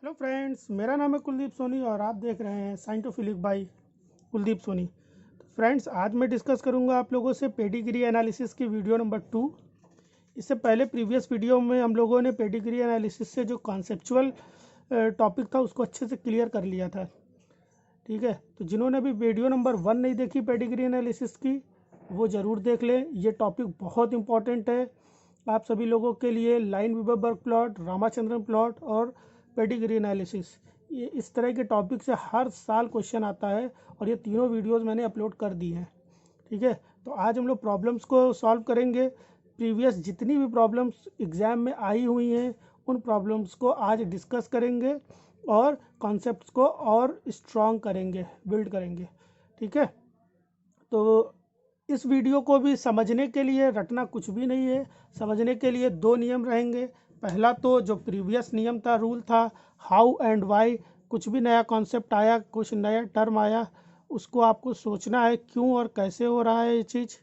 Hello friends, मेरा नाम है कुलदीप सोनी और आप देख रहे हैं साइंटोफिलिक बाय कुलदीप सोनी। तो फ्रेंड्स, आज मैं डिस्कस करूंगा आप लोगों से पेडिग्री एनालिसिस की वीडियो नंबर 2। इससे पहले प्रीवियस वीडियो में हम लोगों ने पेडिग्री एनालिसिस से जो कॉन्सेप्चुअल टॉपिक था उसको अच्छे से क्लियर कर लिया था। ठीक है, तो जिन्होंने अभी वीडियो नंबर 1 नहीं देखी पेडिग्री एनालिसिस की, वो ज़रूर देख लें। ये टॉपिक बहुत इंपॉर्टेंट है आप सभी लोगों के लिए। Line weaver plot, Ramachandran plot और पेडिग्री एनालिसिस, ये इस तरह के टॉपिक से हर साल क्वेश्चन आता है और ये तीनों वीडियोस मैंने अपलोड कर दी हैं। ठीक है, तो आज हम लोग प्रॉब्लम्स को सॉल्व करेंगे। प्रीवियस जितनी भी प्रॉब्लम्स एग्ज़ाम में आई हुई हैं उन प्रॉब्लम्स को आज डिस्कस करेंगे और कॉन्सेप्ट्स को और स्ट्रॉन्ग करेंगे, बिल्ड करेंगे। ठीक है, तो इस वीडियो को भी समझने के लिए रटना कुछ भी नहीं है। समझने के लिए 2 नियम रहेंगे। पहला तो जो प्रीवियस नियम था, रूल था, हाउ एंड वाई। कुछ भी नया कॉन्सेप्ट आया, कुछ नया टर्म आया, उसको आपको सोचना है क्यों और कैसे हो रहा है ये चीज़।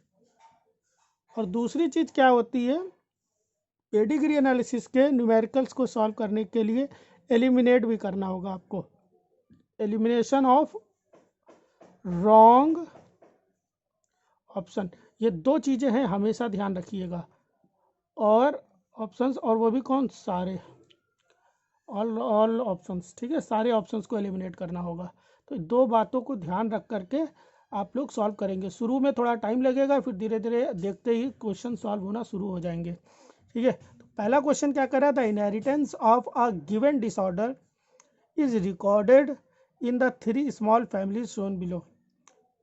और दूसरी चीज़ क्या होती है, पेडिग्री एनालिसिस के न्यूमेरिकल्स को सॉल्व करने के लिए एलिमिनेट भी करना होगा आपको। एलिमिनेशन ऑफ रॉन्ग ऑप्शन, ये 2 चीज़ें हैं, हमेशा ध्यान रखिएगा। और ऑप्शंस, और वो भी कौन, सारे, ऑल ऑप्शंस। ठीक है, सारे ऑप्शंस को एलिमिनेट करना होगा। तो 2 बातों को ध्यान रख करके आप लोग सॉल्व करेंगे। शुरू में थोड़ा टाइम लगेगा, फिर धीरे धीरे देखते ही क्वेश्चन सॉल्व होना शुरू हो जाएंगे। ठीक है, तो पहला क्वेश्चन क्या कर रहा था, inheritance of a given disorder is recorded in the 3 small families shown below.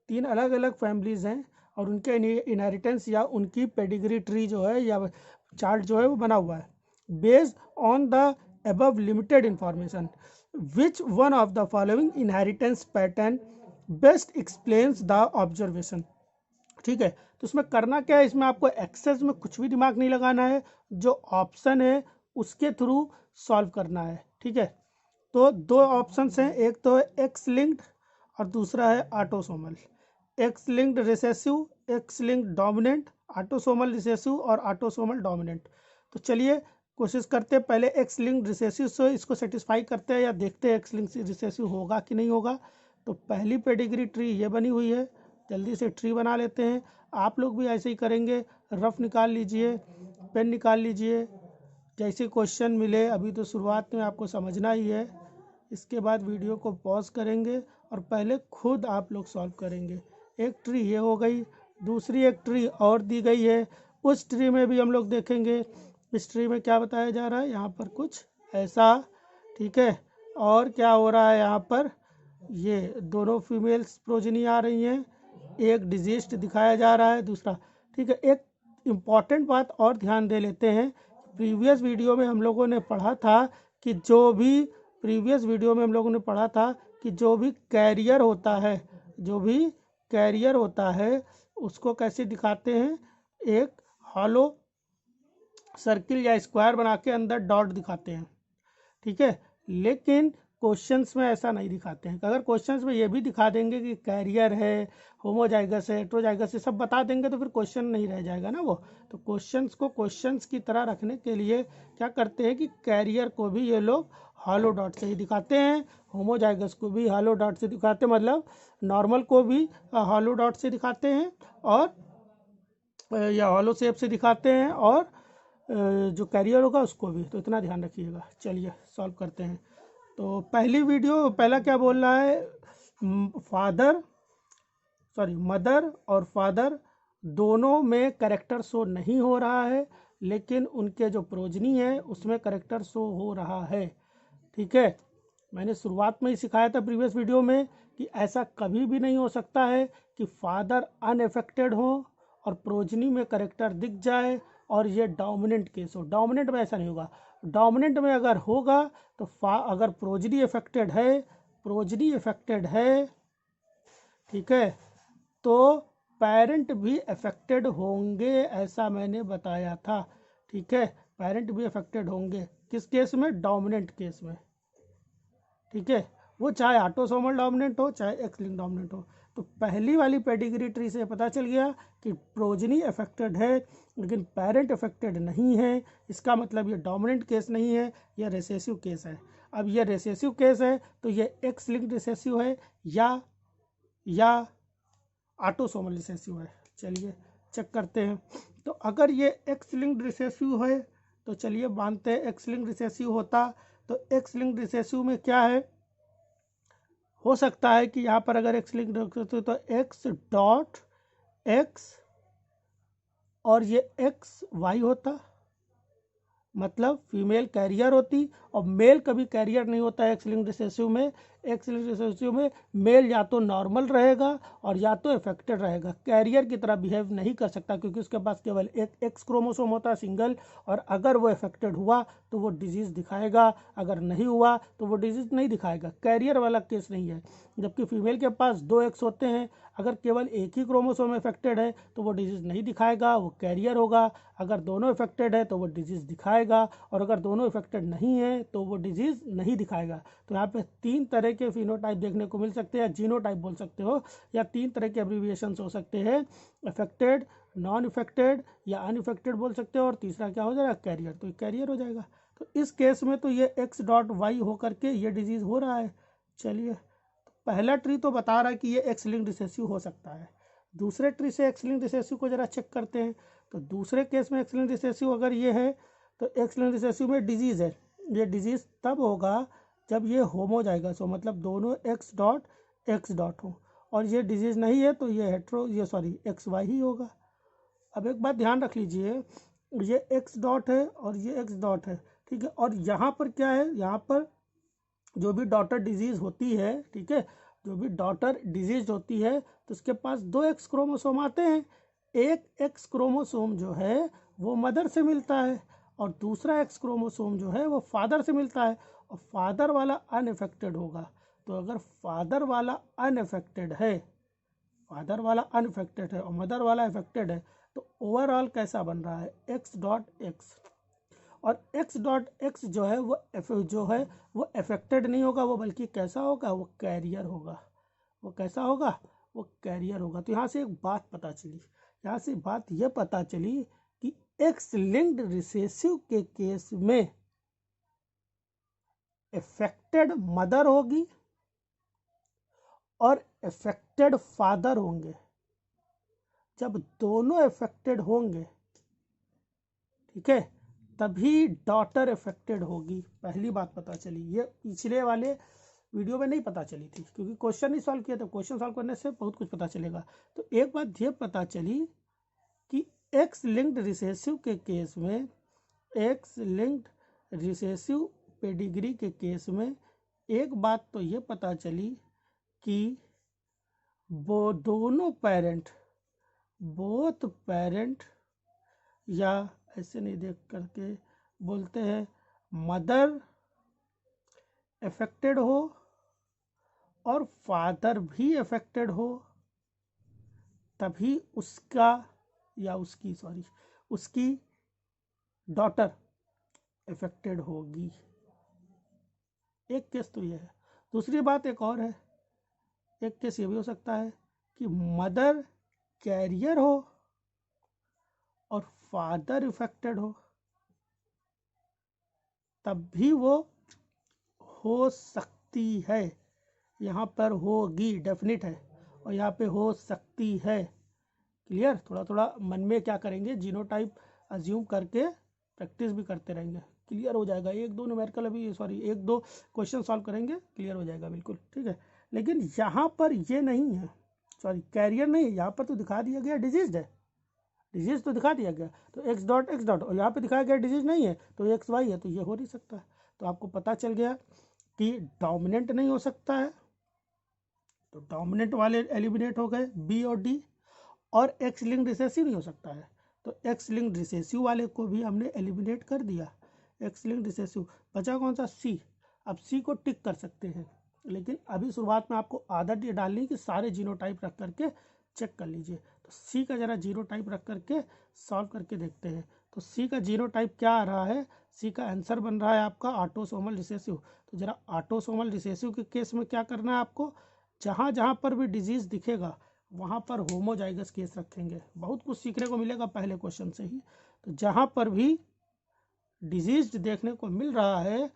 3 अलग अलग फैमिलीज हैं और उनके इनहेरिटेंस या उनकी पेडिग्री ट्री जो है या चार्ट जो है वो बना हुआ है। Based on the above limited information, which one of the following inheritance pattern best explains the observation। ठीक है, तो इसमें करना क्या है, इसमें आपको एक्सेस में कुछ भी दिमाग नहीं लगाना है, जो ऑप्शन है उसके थ्रू सॉल्व करना है। ठीक है, तो 2 ऑप्शंस हैं, एक तो है एक्स लिंक्ड और दूसरा है autosomal. X linked recessive, x linked dominant, autosomal recessive और ऑटोसोमल डोमिनेंट। तो चलिए कोशिश करते हैं, पहले एक्स लिंक्ड रिसेसिव से इसको सेटिस्फाई करते हैं या देखते हैं एक्स लिंक्ड रिसेसिव होगा कि नहीं होगा। तो पहली पेडिग्री ट्री ये बनी हुई है, जल्दी से ट्री बना लेते हैं। आप लोग भी ऐसे ही करेंगे, रफ निकाल लीजिए, पेन निकाल लीजिए, जैसे क्वेश्चन मिले। अभी तो शुरुआत में आपको समझना ही है, इसके बाद वीडियो को पॉज करेंगे और पहले खुद आप लोग सॉल्व करेंगे। एक ट्री ये हो गई, दूसरी एक ट्री और दी गई है, उस ट्री में भी हम लोग देखेंगे इस ट्री में क्या बताया जा रहा है, यहाँ पर कुछ ऐसा। ठीक है, और क्या हो रहा है यहाँ पर, ये दोनों फीमेल्स प्रोजनी आ रही हैं, एक डिजीज्ड दिखाया जा रहा है, दूसरा। ठीक है, एक इम्पॉर्टेंट बात और ध्यान दे लेते हैं। प्रीवियस वीडियो में हम लोगों ने पढ़ा था कि जो भी कैरियर होता है, उसको कैसे दिखाते हैं, एक हॉलो सर्किल या स्क्वायर बना के अंदर डॉट दिखाते हैं। ठीक है, लेकिन क्वेश्चंस में ऐसा नहीं दिखाते हैं। अगर क्वेश्चंस में ये भी दिखा देंगे कि कैरियर है, होमोजाइगस है, हेट्रोजाइगस है, सब बता देंगे तो फिर क्वेश्चन नहीं रह जाएगा ना वो। तो क्वेश्चंस को क्वेश्चंस की तरह रखने के लिए क्या करते हैं कि कैरियर को भी ये लोग हॉलो डॉट से ही दिखाते हैं, होमोजाइगस को भी हॉलो डॉट से दिखाते हैं, मतलब नॉर्मल को भी हॉलो डॉट से दिखाते हैं और या हॉलो शेप से दिखाते हैं, और जो कैरियर होगा उसको भी। तो इतना ध्यान रखिएगा। चलिए सॉल्व करते हैं। तो पहला क्या बोल रहा है, मदर और फादर दोनों में करेक्टर शो नहीं हो रहा है, लेकिन उनके जो प्रोजनी है उसमें करेक्टर शो हो रहा है। ठीक है, मैंने शुरुआत में ही सिखाया था प्रीवियस वीडियो में कि ऐसा कभी भी नहीं हो सकता है कि फादर अनएफेक्टेड हो और प्रोजनी में करेक्टर दिख जाए और ये डोमिनेंट केस हो। डोमिनेंट में ऐसा नहीं होगा। डोमिनेंट में अगर होगा तो अगर प्रोजनी अफेक्टेड है, ठीक है, तो पेरेंट भी अफेक्टेड होंगे, ऐसा मैंने बताया था। ठीक है, पेरेंट भी अफेक्टेड होंगे, किस केस में, डोमिनेंट केस में। ठीक है, वो चाहे ऑटोसोमल डोमिनेंट हो चाहे एक्स लिंक्ड डोमिनेंट हो। तो पहली वाली पेडिग्री ट्री से पता चल गया कि प्रोजनी अफेक्टेड है लेकिन पेरेंट अफेक्टेड नहीं है, इसका मतलब ये डोमिनेंट केस नहीं है, यह रिसेसिव केस है। अब ये रिसेसिव केस है तो ये एक्स लिंक्ड रिसेसिव है या ऑटोसोमल रिसेसिव है। चलिए चेक करते हैं। तो अगर ये एक्स लिंक्ड रिसेसिव है तो चलिए मानते हैं एक्स लिंक्ड रिसेसिव होता, तो एक्स लिंक्ड रिसेसिव में क्या है, हो सकता है कि यहाँ पर अगर एक्स लिंक्ड रिसेसिव तो एक्स डॉट एक्स और ये एक्स वाई होता, मतलब फीमेल कैरियर होती, और मेल कभी कैरियर नहीं होता है एक्स लिंक्ड रिसेसिव में। एक्स लिंक्ड रिसेसिव में मेल या तो नॉर्मल रहेगा और या तो इफेक्टेड रहेगा, कैरियर की तरह बिहेव नहीं कर सकता क्योंकि उसके पास केवल एक एक्स क्रोमोसोम होता है सिंगल, और अगर वो इफेक्टेड हुआ तो वो डिजीज़ दिखाएगा, अगर नहीं हुआ तो वो डिजीज़ नहीं दिखाएगा, कैरियर वाला केस नहीं है। जबकि फीमेल के पास दो एक्स होते हैं, अगर केवल एक ही क्रोमोसोम इफेक्टेड है तो वो डिजीज़ नहीं दिखाएगा, वो कैरियर होगा। अगर दोनों इफेक्टेड है तो वो डिजीज़ दिखाएगा, और अगर दोनों इफेक्टेड नहीं है तो वो डिजीज़ नहीं दिखाएगा। तो यहाँ पे तीन तरह के फिनोटाइप देखने को मिल सकते हैं, जीनोटाइप बोल सकते हो, या तीन तरह के एब्रीविएशंस हो सकते हैं, इफेक्टेड, नॉन इफेक्टेड या अनइफेक्टेड बोल सकते हो, और तीसरा क्या हो जाएगा, कैरियर, तो कैरियर हो जाएगा। तो इस केस में तो ये एक्स डॉट वाई होकर के ये डिजीज़ हो रहा है। चलिए पहला ट्री तो बता रहा है कि ये एक्स लिंक्ड रिसेसिव हो सकता है। दूसरे ट्री से एक्स लिंक्ड रिसेसिव को जरा चेक करते हैं। तो दूसरे केस में एक्स लिंक्ड रिसेसिव अगर ये है तो एक्स लिंक्ड रिसेसिव में डिजीज़ है, ये डिजीज़ तब होगा जब ये होमोजाइगस हो, मतलब दोनों एक्स डॉट हो, और ये डिजीज़ नहीं है तो ये एक्स वाई ही होगा। अब एक बात ध्यान रख लीजिए, ये एक्स डॉट है और ये एक्स डॉट है, ठीक है, और यहाँ पर क्या है, यहाँ पर जो भी डॉटर डिजीज़ होती है, ठीक है, जो भी डॉटर डिजीज होती है तो उसके पास दो एक्स क्रोमोसोम आते हैं। एक एक्स क्रोमोसोम जो है वो मदर से मिलता है और दूसरा एक्स क्रोमोसोम जो है वो फादर से मिलता है, और फादर वाला अनइफेक्टेड होगा। तो अगर फादर वाला अनइफेक्टेड है, और मदर वाला इफेक्टेड है, तो ओवरऑल कैसा बन रहा है, एक्स डॉट एक्स। और एक्स डॉट एक्स जो है वो अफेक्टेड नहीं होगा, वो बल्कि कैसा होगा, वो कैरियर होगा। वो कैसा होगा, वो कैरियर होगा। तो यहाँ से एक बात पता चली, यहाँ से बात ये पता चली कि एक्स लिंक्ड रिसेसिव के केस में अफेक्टेड मदर होगी और अफेक्टेड फादर होंगे। जब दोनों अफेक्टेड होंगे, ठीक है, तभी डॉटर अफेक्टेड होगी। पहली बात पता चली, ये पिछले वाले वीडियो में नहीं पता चली थी क्योंकि क्वेश्चन नहीं सॉल्व किया था, क्वेश्चन सॉल्व करने से बहुत कुछ पता चलेगा। तो एक बात ये पता चली कि एक्स लिंक्ड रिसेसिव के केस में, एक्स लिंक्ड रिसेसिव पेडिग्री के केस में एक बात तो ये पता चली कि वो दोनों पेरेंट, बोथ पेरेंट, या ऐसे नहीं देख करके बोलते हैं मदर अफेक्टेड हो और फादर भी अफेक्टेड हो, तभी उसका या उसकी डॉटर अफेक्टेड होगी। एक केस तो ये है। दूसरी बात एक और है, एक केस ये भी हो सकता है कि मदर कैरियर हो और फादर इफेक्टेड हो, तब भी वो हो सकती है। यहाँ पर होगी डेफिनिट है, और यहाँ पे हो सकती है। क्लियर, थोड़ा थोड़ा मन में क्या करेंगे, जीनोटाइप अज्यूम करके प्रैक्टिस भी करते रहेंगे, क्लियर हो जाएगा। एक दो न्यूमेरिकल एक दो क्वेश्चन सॉल्व करेंगे, क्लियर हो जाएगा बिल्कुल, ठीक है। लेकिन यहाँ पर ये नहीं है, कैरियर नहीं है, यहाँ पर तो दिखा दिया गया डिजीज है, डिजीज तो दिखा दिया गया, तो एक्स डॉट, और यहाँ पे दिखाया गया डिजीज नहीं है तो एक्स वाई है, तो ये हो नहीं सकता है। तो आपको पता चल गया कि डोमिनेंट नहीं हो सकता है, तो डोमिनेंट वाले एलिमिनेट हो गए बी और डी, और एक्स लिंक्ड रिसेसिव नहीं हो सकता है, तो एक्स लिंक्ड रिसेसिव वाले को भी हमने एलिमिनेट कर दिया। एक्स लिंक्ड रिसेसिव बचा कौन सा, सी। अब सी को टिक कर सकते हैं, लेकिन अभी शुरुआत में आपको आदत ये डालनी कि सारे जीनोटाइप रख करके चेक कर लीजिए। तो सी का जरा जीनोटाइप रख करके सॉल्व करके देखते हैं। तो सी का जीनोटाइप क्या आ रहा है, सी का आंसर बन रहा है आपका ऑटोसोमल रिसेसिव। तो जरा ऑटोसोमल रिसेसिव के केस में क्या करना है आपको, जहाँ जहाँ पर भी डिजीज दिखेगा वहाँ पर होमोजाइगस केस रखेंगे। बहुत कुछ सीखने को मिलेगा पहले क्वेश्चन से ही। तो जहाँ पर भी डिजीज देखने को मिल रहा है,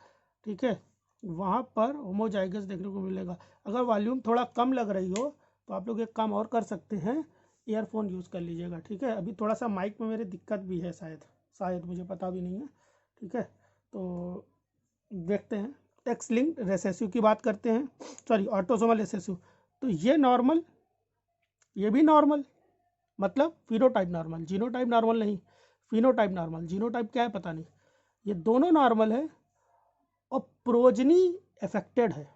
ठीक है, वहाँ पर होमोजाइगस देखने को मिलेगा। अगर वॉल्यूम थोड़ा कम लग रही हो तो आप लोग एक काम और कर सकते हैं, ईयरफोन यूज़ कर लीजिएगा, ठीक है। अभी थोड़ा सा माइक में मेरे दिक्कत भी है, शायद मुझे पता भी नहीं है, ठीक है। तो देखते हैं, एक्स लिंक्ड रेसेसिव की बात करते हैं, सॉरी ऑटोसोमल रेसेसिव। तो ये नॉर्मल, ये भी नॉर्मल, मतलब फिनोटाइप नॉर्मल, जीनोटाइप नॉर्मल नहीं, फिनोटाइप नॉर्मल। जीनोटाइप क्या है पता नहीं। ये दोनों नॉर्मल है और प्रोजनी अफेक्टेड है।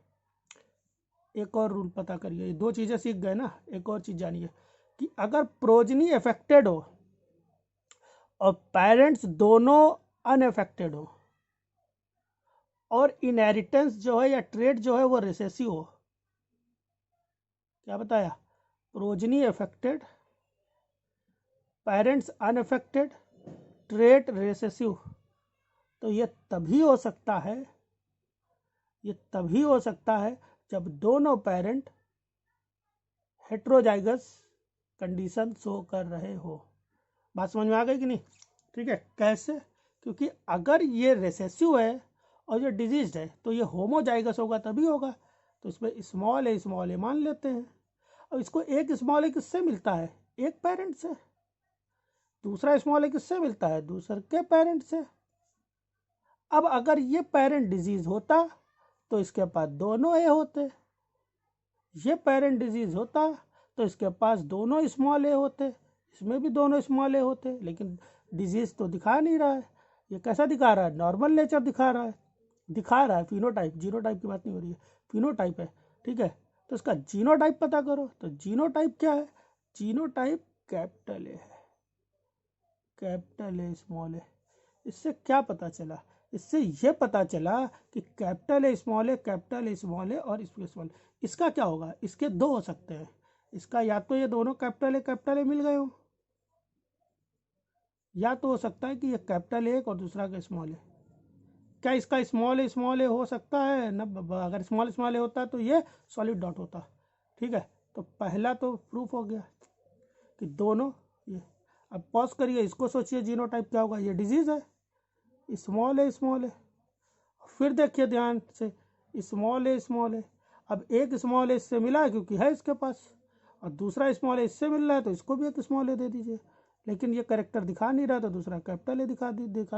एक और रूल पता करिए, ये दो चीज़ें सीख गए ना, एक और चीज़ जानिए कि अगर प्रोजनी अफेक्टेड हो और पेरेंट्स दोनों अनअफेक्टेड हो और इनहेरिटेंस जो है या ट्रेड जो है वो रिसेसिव हो, क्या बताया, progeny affected, parents unaffected, trade recessive, तो ये तभी हो सकता है, ये तभी हो सकता है जब दोनों पेरेंट हेट्रोजाइगस कंडीशन शो कर रहे हो। बात समझ में आ गई कि नहीं, ठीक है। कैसे, क्योंकि अगर ये रिसेसिव है और ये डिजीज है तो ये होमोजाइगस होगा तभी होगा। तो इसमें स्मॉल ए मान लेते हैं। अब इसको एक स्मॉल ए किससे मिलता है, एक पेरेंट से। दूसरा स्मॉल ए किससे मिलता है, दूसरे के पेरेंट से। अब अगर ये पेरेंट डिजीज होता तो इसके पास दोनों ए होते, ये पेरेंट डिजीज होता तो इसके पास दोनों स्मॉल ए होते, इसमें भी दोनों स्मॉल ए होते, लेकिन डिजीज तो दिखा नहीं रहा है। ये कैसा दिखा रहा है, नॉर्मल नेचर दिखा रहा है फिनोटाइप, जीनोटाइप की बात नहीं हो रही है, फिनोटाइप है, ठीक है। तो इसका जीनोटाइप पता करो। तो जीनोटाइप क्या है, जीनोटाइप कैपिटल ए है, कैपिटल ए स्मॉल ए। इससे क्या पता चला, इससे यह पता चला कि capital A small A, capital A small A और स्मॉल। इसका क्या होगा, इसके दो हो सकते हैं। इसका या तो ये दोनों कैपिटल ए मिल गए हो, या तो हो सकता है कि ये कैपिटल ए और दूसरा का स्मॉल ए। क्या इसका स्मॉल ए हो सकता है ना, अगर स्मॉल ए होता तो ये सॉलिड डॉट होता, ठीक है। तो पहला तो प्रूफ हो गया कि दोनों ये। अब पॉज करिए, इसको सोचिए जीनोटाइप क्या होगा, ये डिजीज है, स्मॉल ए। फिर देखिए ध्यान से, स्मॉल ए। अब एक स्मॉल ए इससे मिला है क्योंकि है इसके पास, और दूसरा स्मॉल ए इससे मिल रहा है तो इसको भी एक स्मॉल ए दे दीजिए। लेकिन ये करेक्टर दिखा नहीं रहा तो दूसरा कैपिटल ए दिखा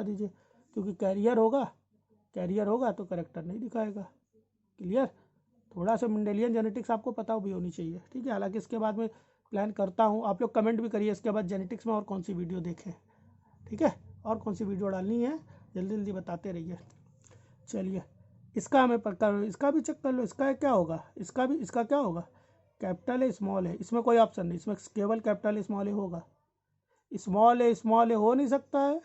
दीजिए, क्योंकि कैरियर होगा तो करेक्टर नहीं दिखाएगा। क्लियर। थोड़ा सा मेंडेलियन जेनेटिक्स आपको पता भी होनी चाहिए, ठीक है। हालांकि इसके बाद में प्लान करता हूँ, आप लोग कमेंट भी करिए इसके बाद जेनेटिक्स में और कौन सी वीडियो देखें, ठीक है। और कौन सी वीडियो डालनी है जल्दी जल्दी बताते रहिए। चलिए, इसका हमें पता, इसका भी चेक कर लो, इसका क्या होगा, इसका क्या होगा, कैपिटल है स्मॉल है, इसमें कोई ऑप्शन नहीं, इसमें केवल कैपिटल स्मॉल ए होगा। स्मॉल ए हो नहीं सकता है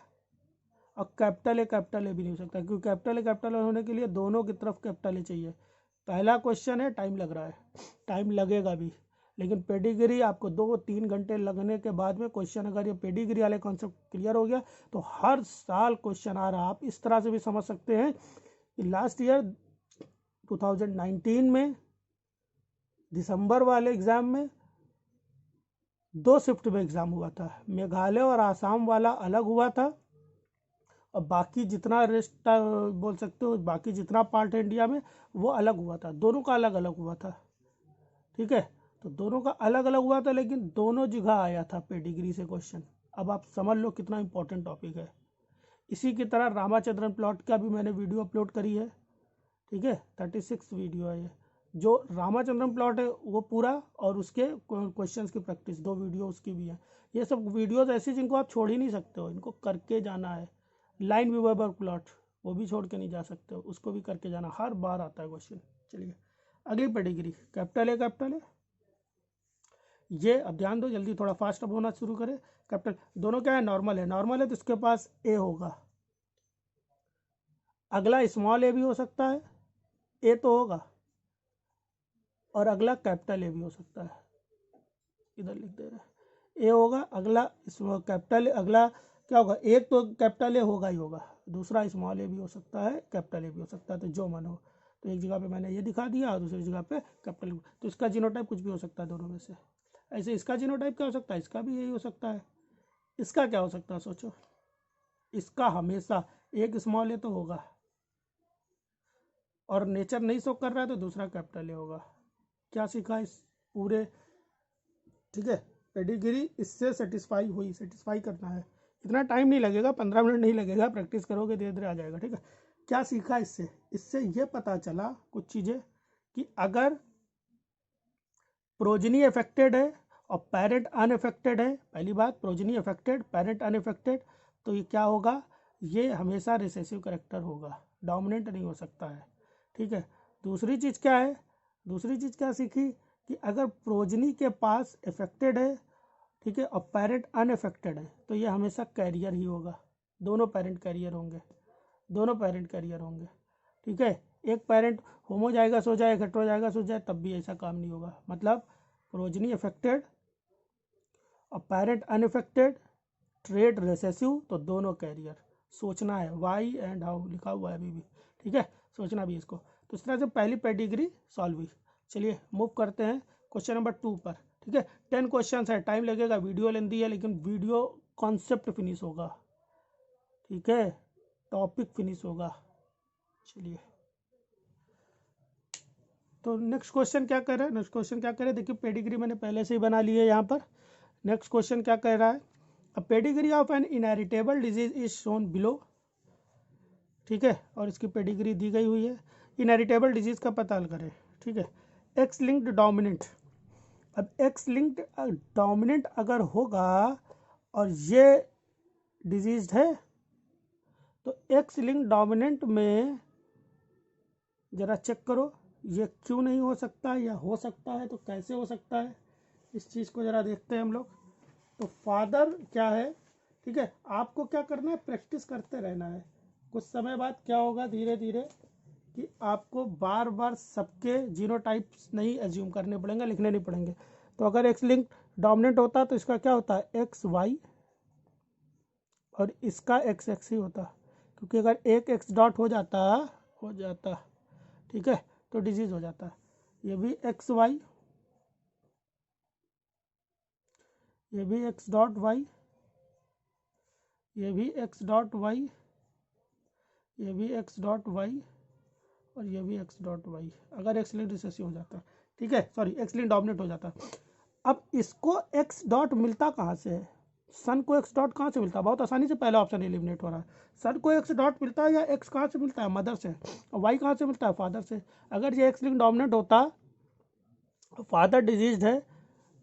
और कैपिटल ए भी नहीं हो सकता, क्योंकि कैपिटल ए होने के लिए दोनों की तरफ कैपिटल ए चाहिए। पहला क्वेश्चन है, टाइम लग रहा है, टाइम लगेगा भी, लेकिन पेडिग्री आपको 2-3 घंटे लगने के बाद में क्वेश्चन, अगर ये पेडिग्री वाले कॉन्सेप्ट क्लियर हो गया तो हर साल क्वेश्चन आ रहा। आप इस तरह से भी समझ सकते हैं कि लास्ट ईयर 2019 में दिसंबर वाले एग्ज़ाम में 2 शिफ्ट में एग्ज़ाम हुआ था, मेघालय और आसाम वाला अलग हुआ था, और बाकी जितना रेस्ट बोल सकते हो, बाकी जितना पार्ट है इंडिया में वो अलग हुआ था, दोनों का अलग अलग हुआ था, ठीक है। तो दोनों का अलग अलग हुआ था, लेकिन दोनों जगह आया था पेडिग्री से क्वेश्चन। अब आप समझ लो कितना इंपॉर्टेंट टॉपिक है। इसी की तरह रामाचंद्रन प्लॉट का भी मैंने वीडियो अपलोड करी है, ठीक है। 36 वीडियो है ये, जो रामाचंद्रन प्लॉट है वो पूरा, और उसके क्वेश्चंस की प्रैक्टिस 2 वीडियो उसकी भी है। ये सब वीडियोस ऐसी जिनको आप छोड़ ही नहीं सकते हो, इनको करके जाना है। लाइन विवर प्लॉट वो भी छोड़ के नहीं जा सकते हो, उसको भी करके जाना, हर बार आता है क्वेश्चन। चलिए, अगली पेडिग्री, कैपिटल है। ये अब ध्यान दो, जल्दी थोड़ा फास्ट अब होना शुरू करें। कैपिटल दोनों क्या है, नॉर्मल है तो इसके पास ए होगा, अगला स्मॉल ए भी हो सकता है, ए तो होगा, और अगला कैपिटल ए भी हो सकता है, इधर लिख दे रहे हैं, ए होगा, अगला कैपिटल, अगला क्या होगा, एक तो कैपिटल ए होगा ही होगा, दूसरा स्मॉल ए भी हो सकता है, कैपिटल ए भी हो सकता है, तो जो मन हो। तो एक जगह पे मैंने ये दिखा दिया और दूसरी जगह पे कैपिटल, तो इसका जीनोटाइप कुछ भी हो सकता है दोनों में से। ऐसे इसका जीनोटाइप क्या हो सकता है, इसका भी यही हो सकता है। इसका क्या हो सकता है सोचो, इसका हमेशा एक स्मॉल ए तो होगा, और नेचर नहीं शो कर रहा है तो दूसरा कैपिटल ए होगा। क्या सीखा इस पूरे, ठीक है, पेडिग्री इससे सेटिस्फाई हुई, सेटिस्फाई करना है, इतना टाइम नहीं लगेगा, 15 मिनट नहीं लगेगा, प्रैक्टिस करोगे धीरे धीरे आ जाएगा। ठीक है, क्या सीखा इससे, इससे ये पता चला कुछ चीज़ें कि अगर प्रोजनी अफेक्टेड है और पेरेंट अनअफेक्टेड है, पहली बात प्रोजनी अफेक्टेड पेरेंट अनअफेक्टेड, तो ये क्या होगा, ये हमेशा रिसेसिव करेक्टर होगा, डोमिनेंट नहीं हो सकता है। ठीक है, दूसरी चीज़ क्या है, दूसरी चीज़ क्या सीखी कि अगर प्रोजनी के पास अफेक्टेड है, ठीक है, और पेरेंट अनअफेक्टेड है, तो ये हमेशा कैरियर ही होगा, दोनों पेरेंट कैरियर होंगे, दोनों पेरेंट कैरियर होंगे। ठीक है, एक पेरेंट होमोजाइगस हो जाए, हेटेरोजाइगस हो जाए, तब भी ऐसा काम नहीं होगा। मतलब प्रोजनी अफेक्टेड और पेरेंट अनअफेक्टेड, ट्रेट रिसेसिव, तो दोनों कैरियर। सोचना है वाई एंड हाउ लिखा हुआ है अभी भी। ठीक है, सोचना भी इसको। तो इस तरह से पहली पेडिग्री सॉल्व हुई। चलिए मूव करते हैं क्वेश्चन नंबर 2 पर। ठीक है, 10 क्वेश्चन है, टाइम लगेगा, वीडियो लेंदी है, लेकिन वीडियो कॉन्सेप्ट फिनिश होगा। ठीक है, टॉपिक फिनिश होगा। चलिए, तो नेक्स्ट क्वेश्चन क्या कर रहा है, नेक्स्ट क्वेश्चन क्या कर रहा है, देखिए पेडिग्री मैंने पहले से ही बना ली है यहाँ पर। नेक्स्ट क्वेश्चन क्या कह रहा है, a pedigree of an inheritable disease is shown below. ठीक है, और इसकी पेडिग्री दी गई हुई है। इनहेरिटेबल डिजीज का पता करें। ठीक है, एक्स लिंक्ड डोमिनेंट, अब एक्स लिंक्ड डोमिनेंट अगर होगा और ये डिजीज है, तो एक्स लिंक्ड डोमिनेंट में ज़रा चेक करो ये क्यों नहीं हो सकता, या हो सकता है तो कैसे हो सकता है, इस चीज़ को ज़रा देखते हैं हम लोग। तो फादर क्या है, ठीक है, आपको क्या करना है, प्रैक्टिस करते रहना है। कुछ समय बाद क्या होगा धीरे धीरे कि आपको बार बार सबके जीनोटाइप्स नहीं एज्यूम करने पड़ेंगे, लिखने नहीं पड़ेंगे। तो अगर एक्स लिंक डोमिनेंट होता तो इसका क्या होता है, एक्स वाई, और इसका एक्स एक्स ही होता, क्योंकि अगर एक एक्स डॉट हो जाता, ठीक है, तो डिजीज हो जाता। ये भी एक्स वाई, ये भी एक्स डॉट वाई, ये भी एक्स डॉट वाई, ये भी एक्स डॉट वाई, और ये भी एक्स डॉट वाई, अगर एक्स लिंक रिसेसिव हो जाता। ठीक है, सॉरी एक्स लिंक डोमिनेट हो जाता। अब इसको एक्स डॉट मिलता कहाँ से है, सन को एक्स डॉट कहाँ से मिलता है, बहुत आसानी से पहला ऑप्शन एलिमिनेट हो रहा है। सन को एक्स डॉट मिलता है, या एक्स कहाँ से मिलता है, मदर से, और वाई कहाँ से मिलता है, फादर से। अगर ये एक्स लिंक डोमिनेट होता, फादर डिजीज है,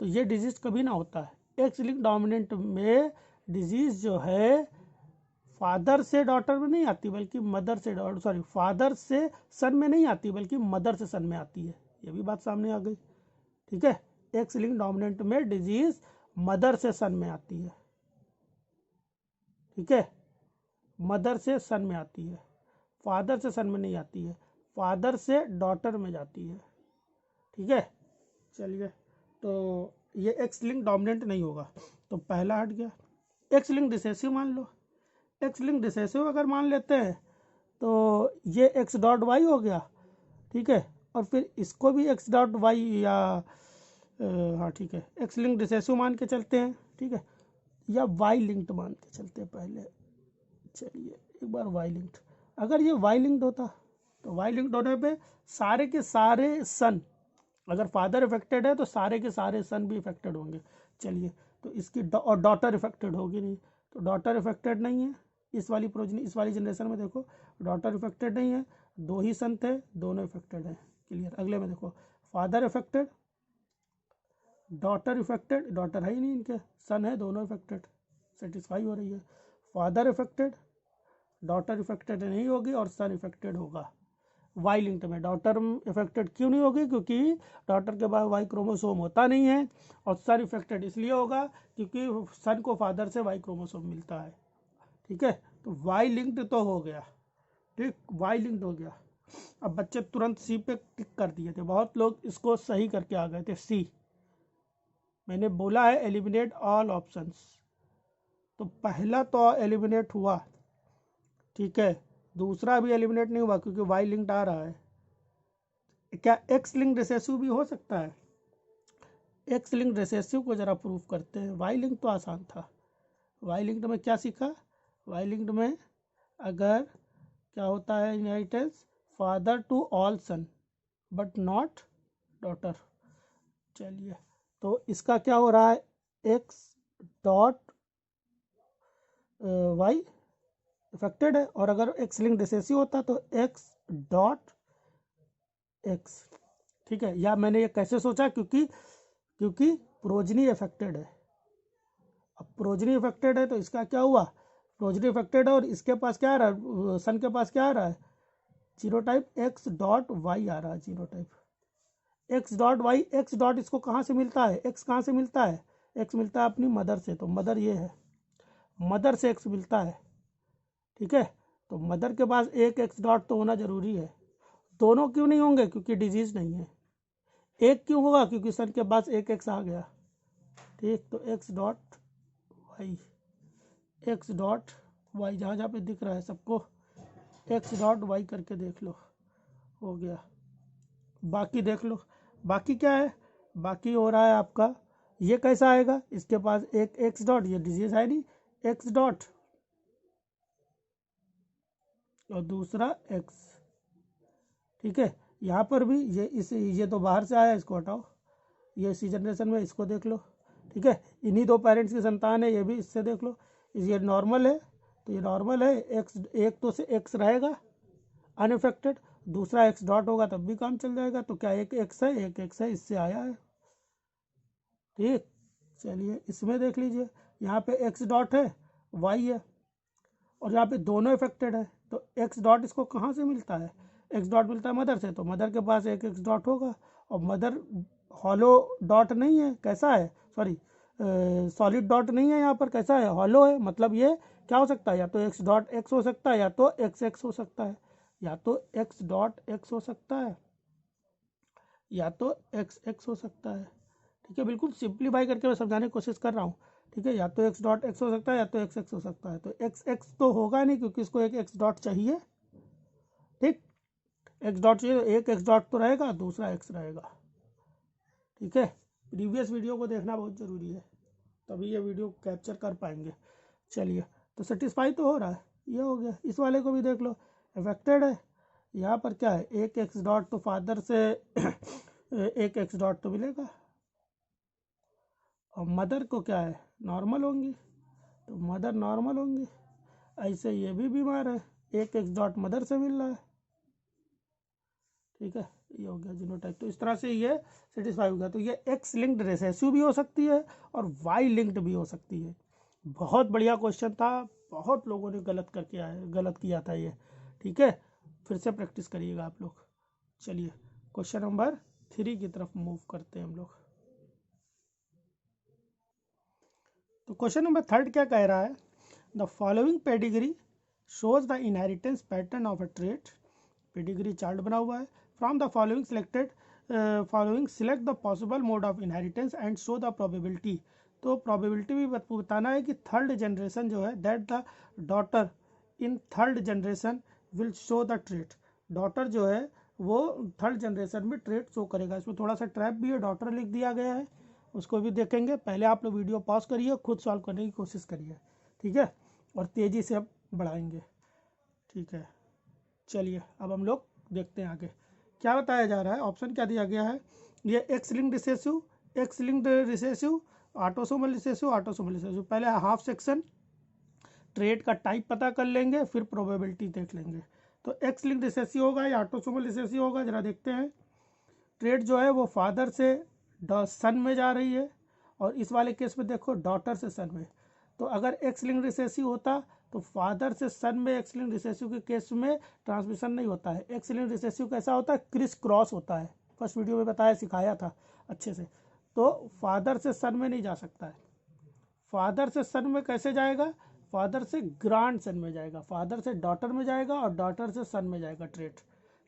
तो ये डिजीज कभी ना होता है। एक्स लिंक डोमिनेंट में डिजीज जो है फादर से डॉटर में नहीं आती, बल्कि मदर से डॉटर, सॉरी फादर से सन में नहीं आती, बल्कि मदर से सन में आती है। ये भी बात सामने आ गई। ठीक है, एक्स लिंक डोमिनेंट में डिजीज मदर से सन में आती है। ठीक है, मदर से सन में आती है, फादर से सन में नहीं आती है, फादर से डॉटर में जाती है। ठीक है, चलिए, तो ये एक्स लिंक डोमिनेंट नहीं होगा, तो पहला हट गया। एक्स लिंक रिसेसिव मान लो, एक्स लिंक रिसेसिव अगर मान लेते हैं तो ये एक्स डॉट वाई हो गया। ठीक है, और फिर इसको भी एक्स डॉट वाई, या हाँ ठीक है, एक्स लिंक रिसेसिव मान के चलते हैं। ठीक है, या वाई लिंक्ड मान के चलते हैं पहले। चलिए एक बार वाई लिंक्ड, अगर ये वाई लिंक्ड होता तो वाई लिंक्ड होने पे सारे के सारे सन, अगर फादर इफेक्टेड है तो सारे के सारे सन भी इफेक्टेड होंगे। चलिए, तो इसकी और डॉटर इफेक्टेड होगी नहीं, तो डॉटर इफेक्टेड नहीं है इस वाली प्रोजनी, इस वाली जनरेशन में देखो डॉटर इफेक्टेड नहीं है, दो ही सन थे, दोनों इफेक्टेड है। क्लियर, अगले में देखो father affected, daughter affected, daughter है ही नहीं इनके, सन है, दोनों इफेक्टेड, सेटिस्फाई हो रही है। फादर इफेक्टेड, डॉटर इफेक्टेड नहीं होगी, और सन इफेक्टेड होगा। वाई लिंक्ड में डॉटर इफेक्टेड क्यों नहीं होगी, क्योंकि डॉटर के बाद वाई क्रोमोसोम होता नहीं है, और सन इफेक्टेड इसलिए होगा क्योंकि सन को फादर से वाई क्रोमोसोम मिलता है। ठीक है, तो वाई लिंक्ड तो हो गया। ठीक, वाई लिंक्ड हो गया। अब बच्चे तुरंत सी पे क्लिक कर दिए थे, बहुत लोग इसको सही करके आ गए थे। सी, मैंने बोला है एलिमिनेट ऑल ऑप्शंस, तो पहला तो एलिमिनेट हुआ। ठीक है, दूसरा भी एलिमिनेट नहीं हुआ क्योंकि वाई लिंक्ड आ रहा है। क्या एक्स लिंक रिसेसिव भी हो सकता है, एक्स लिंक रिसेसिव को जरा प्रूफ करते हैं। वाई लिंक तो आसान था। वाई लिंक्ड में क्या सीखा, वाई लिंक्ड में अगर क्या होता है inheritance, father to all son but not daughter. चलिए, तो इसका क्या हो रहा है, एक्स डॉट वाई इफेक्टेड है, और अगर एक्स लिंक रिसेसिव होता तो एक्स डॉट एक्स। ठीक है, या मैंने ये कैसे सोचा, क्योंकि प्रोजनी अफेक्टेड है। अब प्रोजनी अफेक्टेड है तो इसका क्या हुआ, प्रोजनी अफेक्टेड है और इसके पास क्या आ रहा है, सन के पास क्या आ रहा है, जीनोटाइप एक्स डॉट वाई आ रहा है, genotype X dot Y. X dot इसको कहाँ से मिलता है, एक्स कहाँ से मिलता है, एक्स मिलता है अपनी मदर से, तो मदर ये है, मदर से एक्स मिलता है। ठीक है, तो मदर के पास एक एक्स डॉट तो होना जरूरी है। दोनों क्यों नहीं होंगे, क्योंकि डिजीज नहीं है। एक क्यों होगा, क्योंकि सन के पास एक एक्स आ गया। ठीक, तो X dot Y, X dot Y जहाँ जहाँ पे दिख रहा है सबको एक्स डॉट वाई करके देख लो, हो गया। बाकी देख लो, बाकी क्या है, बाकी हो रहा है आपका, ये कैसा आएगा, इसके पास एक एक्स डॉट, ये डिजीज है नहीं, एक्स डॉट और दूसरा एक्स। ठीक है, यहाँ पर भी ये तो बाहर से आया, इसको हटाओ, ये इसी जनरेशन में, इसको देख लो। ठीक है, इन्हीं दो पेरेंट्स की संतान है, ये भी इससे देख लो, ये नॉर्मल है तो ये नॉर्मल है, एक्स एक तो से एक्स रहेगा अनइफेक्टेड, दूसरा एक्स डॉट होगा तब भी काम चल जाएगा। तो क्या एक एक्स है, एक एक्स है, इससे आया है। ठीक, चलिए इसमें देख लीजिए, यहाँ पे एक्स डॉट है, वाई है, और यहाँ पे दोनों इफेक्टेड है, तो एक्स डॉट इसको कहाँ से मिलता है, एक्स डॉट मिलता है मदर से, तो मदर के पास एक एक्स डॉट होगा, और मदर हॉलो डॉट नहीं है, कैसा है, सॉरी सॉलिड डॉट नहीं है, यहाँ पर कैसा है, हॉलो है, मतलब ये क्या हो सकता है, या तो एक्स डॉट एक्स हो सकता है, या तो एक्स एक्स हो सकता है, या तो एक्स डॉट एक्स हो सकता है, या तो एक्स एक्स हो सकता है। ठीक है, बिल्कुल सिंप्लीफाई करके मैं समझाने की कोशिश कर रहा हूँ। ठीक है, या तो एक्स डॉट एक्स हो सकता है, या तो एक्स एक्स हो सकता है, तो एक्स एक्स तो होगा नहीं, क्योंकि इसको एक एक्स डॉट चाहिए। ठीक, एक्स डॉट चाहिए, तो एक एक्स डॉट तो रहेगा, दूसरा एक्स रहेगा। ठीक है, प्रीवियस वीडियो को देखना बहुत ज़रूरी है, तभी ये वीडियो कैप्चर कर पाएंगे। चलिए, तो सेटिस्फाई तो हो रहा है, ये हो गया। इस वाले को भी देख लो, अफेक्टेड है, यहाँ पर क्या है, एक एक्स डॉट तो फादर से एक एक्स डॉट तो मिलेगा, और मदर को क्या है, नॉर्मल होंगी, तो मदर नॉर्मल होंगी। ऐसे ये भी बीमार है, एक एक्स डॉट मदर से मिल रहा है। ठीक है, ये हो गया जीनोटाइप। तो इस तरह से ये सेटिस्फाई हो गया। तो ये एक्स लिंक्ड रिसेसिव भी हो सकती है और वाई लिंक्ड भी हो सकती है। बहुत बढ़िया क्वेश्चन था, बहुत लोगों ने गलत किया था ये। ठीक है, फिर से प्रैक्टिस करिएगा आप लोग। चलिए, क्वेश्चन नंबर 3 की तरफ मूव करते हैं हम लोग। तो क्वेश्चन नंबर 3 क्या कह रहा है, the following pedigree shows the inheritance pattern of a trait. Pedigree chart बना हुआ है, from the following select the possible mode of inheritance and show the probability. तो प्रोबेबिलिटी भी बताना है कि थर्ड जनरेशन जो है, that the daughter in third generation will show the trait. Daughter जो है वो थर्ड जनरेशन में ट्रेट शो करेगा। इसमें थोड़ा सा ट्रैप भी है, डॉटर लिख दिया गया है, उसको भी देखेंगे। पहले आप लोग वीडियो पॉज करिए, खुद सॉल्व करने की कोशिश करिए। ठीक है, और तेज़ी से अब बढ़ाएंगे। ठीक है, चलिए अब हम लोग देखते हैं आगे क्या बताया जा रहा है। ऑप्शन क्या दिया गया है, ये x linked recessive, x linked recessive, autosomal recessive, autosomal recessive. पहले हाफ सेक्शन ट्रेट का टाइप पता कर लेंगे, फिर प्रोबेबिलिटी देख लेंगे। तो एक्स लिंक्ड रिसेसिव होगा या ऑटोसोमल रिसेसिव होगा, जरा देखते हैं। ट्रेट जो है वो फादर से सन में जा रही है, और इस वाले केस में देखो डॉटर से सन में। तो अगर एक्स लिंक्ड रिसेसिव होता तो फादर से सन में एक्स लिंक्ड रिसेसिव के केस में ट्रांसमिशन नहीं होता है। एक्स लिंक्ड रिसेसिव कैसा होता है, क्रिस क्रॉस होता है, फर्स्ट वीडियो में बताया, सिखाया था अच्छे से। तो फादर से सन में नहीं जा सकता है। फादर से सन में कैसे जाएगा, फादर से ग्रांड सन में जाएगा, फादर से डॉटर में जाएगा, और डॉटर से सन में जाएगा ट्रेट।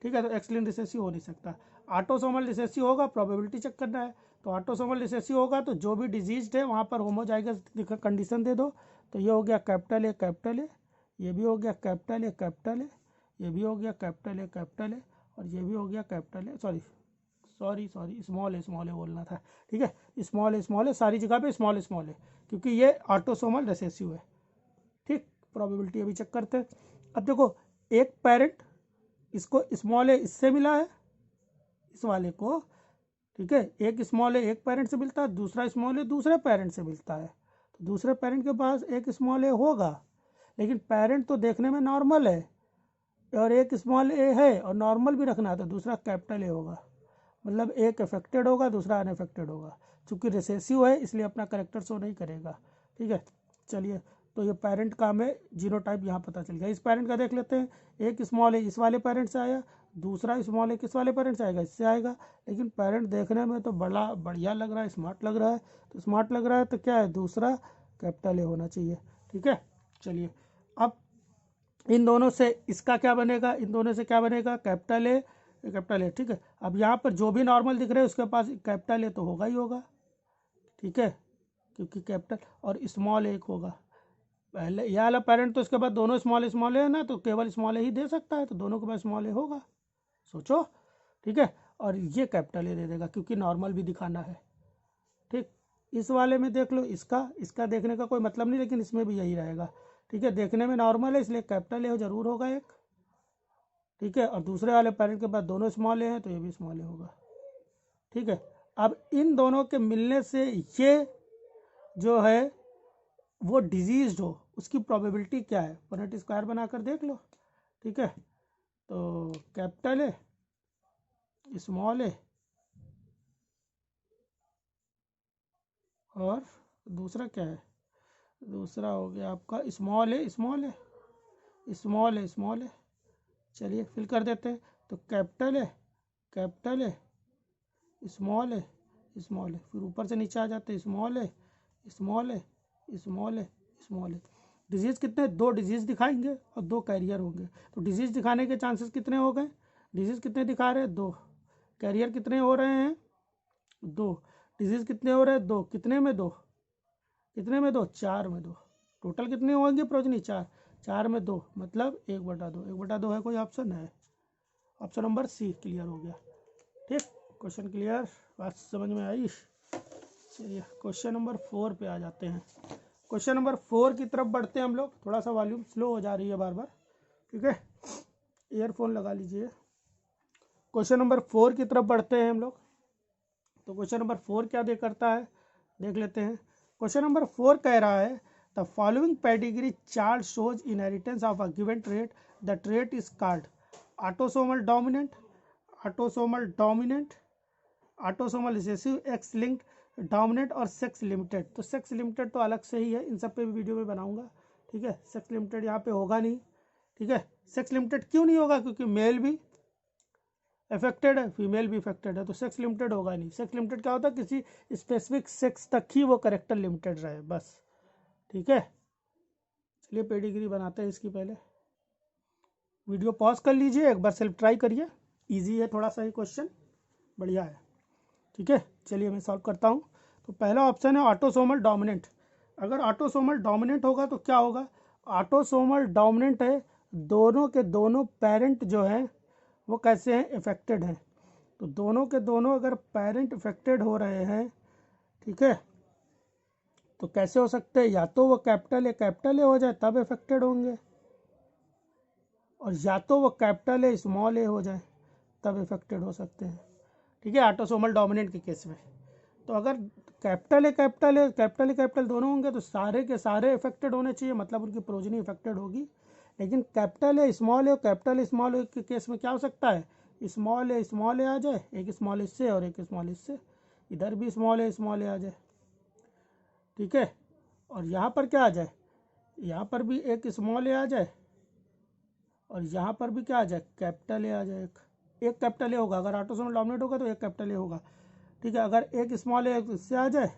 ठीक है, तो एक्स लिंक्ड रिसेसिव हो नहीं सकता। ऑटोसोमल रिसेसिव होगा, प्रोबेबिलिटी चेक करना है। तो ऑटोसोमल रिसेसिव होगा तो जो भी डिजीज्ड है वहाँ पर होमोजाइगस कंडीशन दे दो। तो ये हो गया कैपिटल ए कैपिटल ए, ये भी हो गया कैपिटल ए कैपिटल ए, ये भी हो गया कैपिटल ए कैपिटल ए, और ये भी हो गया कैपिटल ए, सॉरी स्मॉल ए बोलना था। ठीक है, स्मॉल ए, सारी जगह पे स्मॉल ए, क्योंकि ये ऑटोसोमल रिसेसिव है। ठीक, प्रोबेबिलिटी अभी चेक करते हैं। अब देखो, एक पेरेंट इसको स्मॉल ए इससे मिला है, इस वाले को, ठीक है। एक स्मॉल ए एक पेरेंट से मिलता है, दूसरा स्मॉल ए दूसरे पेरेंट से मिलता है, तो दूसरे पेरेंट के पास एक स्मॉल ए होगा, लेकिन पेरेंट तो देखने में नॉर्मल है और एक स्मॉल ए है और नॉर्मल भी रखना है, तो दूसरा कैपिटल ए होगा। मतलब एक अफेक्टेड होगा, दूसरा अनअफेक्टेड होगा। चूंकि रिसेसिव है इसलिए अपना करेक्टर शो नहीं करेगा, ठीक है। चलिए, तो ये पेरेंट का हमें जीनोटाइप यहाँ पता चल गया। इस पेरेंट का देख लेते हैं। एक स्मॉल ए इस वाले पेरेंट से आया, दूसरा स्मॉल ए किस वाले पेरेंट से आएगा, इससे आएगा। लेकिन पेरेंट देखने में तो बड़ा बढ़िया लग रहा है, स्मार्ट लग रहा है, तो स्मार्ट लग रहा है तो क्या है, दूसरा कैपिटल ए होना चाहिए, ठीक है। चलिए, अब इन दोनों से इसका क्या बनेगा, इन दोनों से क्या बनेगा, कैपिटल ए कैपिटल ए, ठीक है। अब यहाँ पर जो भी नॉर्मल दिख रहे हैं उसके पास कैपिटल ए तो होगा ही होगा, ठीक है, क्योंकि कैपिटल और स्मॉल एक होगा। पहले यह वाला पेरेंट तो इसके बाद दोनों स्मॉल है ना, तो केवल स्मॉल ए ही दे सकता है, तो दोनों के पास स्मॉल ए होगा, सोचो, ठीक है। और ये कैपिटल ए दे देगा क्योंकि नॉर्मल भी दिखाना है, ठीक। इस वाले में देख लो, इसका देखने का कोई मतलब नहीं, लेकिन इसमें भी यही रहेगा, ठीक है। देखने में नॉर्मल है इसलिए कैपिटल ए जरूर होगा एक, ठीक है। और दूसरे वाले पेरेंट के पास दोनों स्मॉल ए हैं तो ये भी स्मॉल ए होगा, ठीक है। अब इन दोनों के मिलने से ये जो है वो डिजीज हो, उसकी प्रोबेबिलिटी क्या है, पनेट स्क्वायर बनाकर देख लो, ठीक है। तो कैपिटल ए, स्मॉल ए और दूसरा क्या है, दूसरा हो गया आपका small A small A small A small A. चलिए फिल कर देते हैं, तो capital A small A small A, फिर ऊपर से नीचे आ जाते हैं, small A small A small A small A. Disease कितने, दो डिजीज़ दिखाएंगे और दो कैरियर होंगे, तो डिजीज़ दिखाने के चांसेस कितने हो गए, डिजीज़ कितने दिखा रहे हैं, दो। कैरियर कितने हो रहे हैं, दो। डिजीज़ कितने हो रहे हैं, दो। कितने में दो, कितने में दो, चार में दो। टोटल कितने होंगे प्रोजनी, चार, चार में दो, मतलब 1/2, 1/2 है कोई ऑप्शन है, ऑप्शन नंबर सी क्लियर हो गया, ठीक। क्वेश्चन क्लियर, बात समझ में आई। चलिए क्वेश्चन नंबर 4 पे आ जाते हैं। क्वेश्चन नंबर 4 की तरफ बढ़ते हैं हम लोग। थोड़ा सा वॉल्यूम स्लो हो जा रही है बार बार, ठीक है, ईयरफोन लगा लीजिए। क्वेश्चन नंबर 4 की तरफ बढ़ते हैं हम लोग। तो क्वेश्चन नंबर 4 क्या दे करता है, देख लेते हैं। क्वेश्चन नंबर 4 कह रहा है the following pedigree chart shows inheritance of a given trait, the trait is called autosomal dominant, autosomal dominant, autosomal recessive, x linked dominant और सेक्स लिमिटेड। तो सेक्स लिमिटेड तो अलग से ही है, इन सब पे भी वीडियो में बनाऊंगा, ठीक है। सेक्स लिमिटेड यहाँ पे होगा नहीं, ठीक है। सेक्स लिमिटेड क्यों नहीं होगा, क्योंकि मेल भी अफेक्टेड है, फीमेल भी अफेक्टेड है, तो सेक्स लिमिटेड होगा नहीं। सेक्स लिमिटेड क्या होता है, किसी स्पेसिफिक सेक्स तक ही वो करेक्टर लिमिटेड रहे, बस, ठीक है। चलिए पेडिग्री बनाते हैं इसकी, पहले वीडियो पॉज कर लीजिए, एक बार सेल्फ ट्राई करिए, इजी है थोड़ा सा ही क्वेश्चन, बढ़िया है, ठीक है। चलिए मैं सॉल्व करता हूँ। तो पहला ऑप्शन है ऑटोसोमल डोमिनेंट। अगर ऑटोसोमल डोमिनेंट होगा तो क्या होगा, ऑटोसोमल डोमिनेंट है, दोनों के दोनों पेरेंट जो हैं वो कैसे हैं, इफेक्टेड हैं। तो दोनों के दोनों अगर पेरेंट इफेक्टेड हो रहे हैं, ठीक है, तो कैसे हो सकते हैं, या तो वो कैपिटल ए हो जाए तब इफेक्टेड होंगे, और या तो वो कैपिटल ए स्मॉल ए हो जाए तब इफेक्टेड हो सकते हैं, ठीक है, ऑटोसोमल डोमिनेंट के केस में। तो अगर कैपिटल दोनों होंगे तो सारे के सारे इफेक्टेड होने चाहिए, मतलब उनकी प्रोजनी इफेक्टेड होगी। लेकिन capital A small A, capital small A के केस में क्या हो सकता है, स्मॉल ए आ जाए, एक स्मॉल इससे और एक स्मॉल इससे, इधर भी स्मॉल ए आ जाए, ठीक है। और यहाँ पर क्या आ जाए, यहाँ पर भी एक स्मॉल ए आ जाए, और यहाँ पर भी क्या आ जाए, कैपिटल ए आ जाए, एक कैपिटल ए होगा। अगर ऑटोसोमल डोमिनेंट होगा तो एक कैपिटल ए होगा, ठीक है। अगर एक स्मॉल ए इससे आ जाए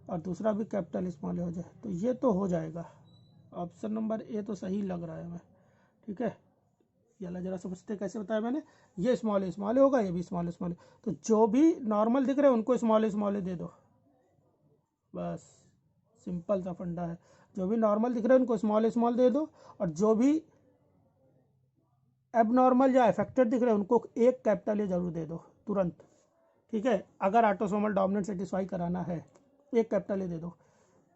और दूसरा भी कैपिटल स्मॉल ए हो जाए तो ये तो हो जाएगा। ऑप्शन नंबर ए तो सही लग रहा है हमें, ठीक है। ये जरा समझते कैसे बताया मैंने, ये स्मॉल ए होगा, ये भी स्मॉल ए। तो जो भी नॉर्मल दिख रहे हैं उनको स्मॉल ए दे दो, बस सिंपल सा फंडा है। जो भी नॉर्मल दिख रहे हैं उनको स्मॉल दे दो, और जो भी एबनॉर्मल या अफेक्टेड दिख रहे हैं उनको एक कैपिटल ए जरूर दे दो तुरंत, ठीक है। अगर ऑटोसोमल डोमिनेंट सेटिस्फाई कराना है एक कैपिटल ए दे दो।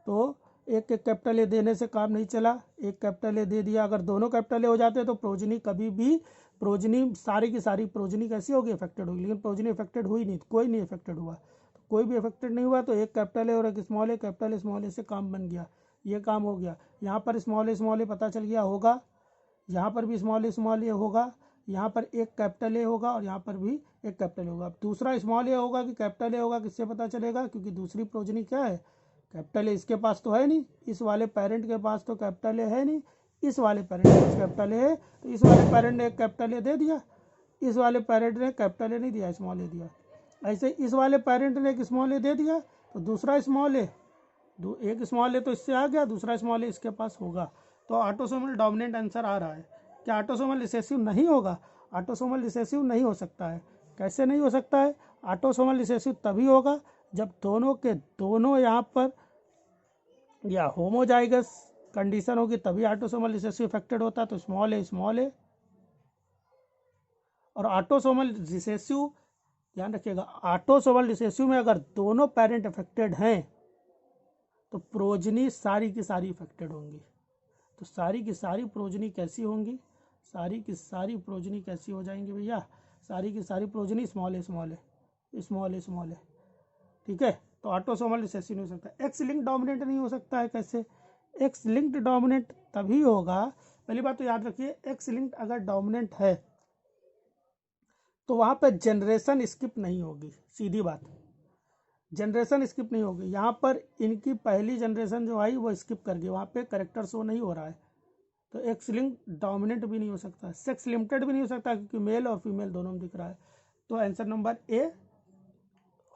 तो एक कैपिटल ए देने से काम नहीं चला, एक कैपिटल ए दे दिया। अगर दोनों कैपिटल ए हो जाते तो प्रोजनी कभी भी प्रोजनी सारी की सारी प्रोजनी कैसी होगी, अफेक्टेड होगी, लेकिन प्रोजनी अफेक्टेड हुई नहीं, कोई नहीं अफेक्टेड हुआ। तो कोई भी अफेक्टेड नहीं हुआ तो एक कैपिटल ए और एक small A, capital A small A से काम बन गया, ये काम हो गया। यहाँ पर स्मॉल ए पता चल गया होगा, यहाँ पर भी स्मॉल ए होगा, यहाँ पर एक कैपिटल ए होगा और यहाँ पर भी एक कैपिटल ए होगा। अब दूसरा स्मॉल ए होगा कि कैपिटल ए होगा किससे पता चलेगा, क्योंकि दूसरी प्रोजनी क्या है, कैपिटल ए इसके पास तो है नहीं, इस वाले पेरेंट के पास तो कैपिटल ए है नहीं, इस वाले पेरेंट के पास कैपिटल ए है, तो इस वाले पेरेंट ने एक कैपिटल ए दे दिया, इस वाले पेरेंट ने कैपिटल ए नहीं दिया, स्मॉल ए दिया। ऐसे इस वाले पेरेंट ने एक स्मॉल ए दे दिया तो दूसरा स्मॉल ए, एक स्मॉल ए तो इससे आ गया, दूसरा स्मॉल ए इसके पास होगा। तो ऑटोसोमल डोमिनेंट आंसर आ रहा है। क्या ऑटोसोमल रिसेसिव नहीं होगा, ऑटोसोमल रिसेसिव नहीं हो सकता है। कैसे नहीं हो सकता है, ऑटोसोमल रिसेसिव तभी होगा जब दोनों के दोनों यहाँ पर या होमोजाइगस कंडीशन होगी, तभी ऑटोसोमल रिसेसिव इफेक्टेड होता है। तो स्मॉल ए और ऑटोसोमल रिसेसिव, ध्यान रखिएगा, ऑटोसोमल रिसेसिव में अगर दोनों पेरेंट अफेक्टेड हैं तो प्रोजनी सारी की सारी इफेक्टेड होंगी। तो सारी की सारी प्रोजनी कैसी होंगी, सारी की सारी प्रोजनी कैसी हो जाएंगी भैया, सारी की सारी प्रोजनी स्मॉल ए, ठीक है। तो ऑटोसोमल रिसेसिव नहीं हो सकता। एक्स लिंक डोमिनेंट नहीं हो सकता है। कैसे, एक्स लिंक्ड डोमिनेंट तभी होगा, पहली बात तो याद रखिए, एक्स लिंक्ड अगर डोमिनेंट है तो वहाँ पे जनरेशन स्किप नहीं होगी, सीधी बात, जनरेशन स्किप नहीं होगी। यहाँ पर इनकी पहली जनरेशन जो आई वो स्किप कर गई, वहाँ पे करेक्टर शो नहीं हो रहा है। तो एक्स लिंक डोमिनेंट भी नहीं हो सकता, सेक्स लिमिटेड भी नहीं हो सकता, क्योंकि मेल और फीमेल दोनों में दिख रहा है। तो आंसर नंबर ए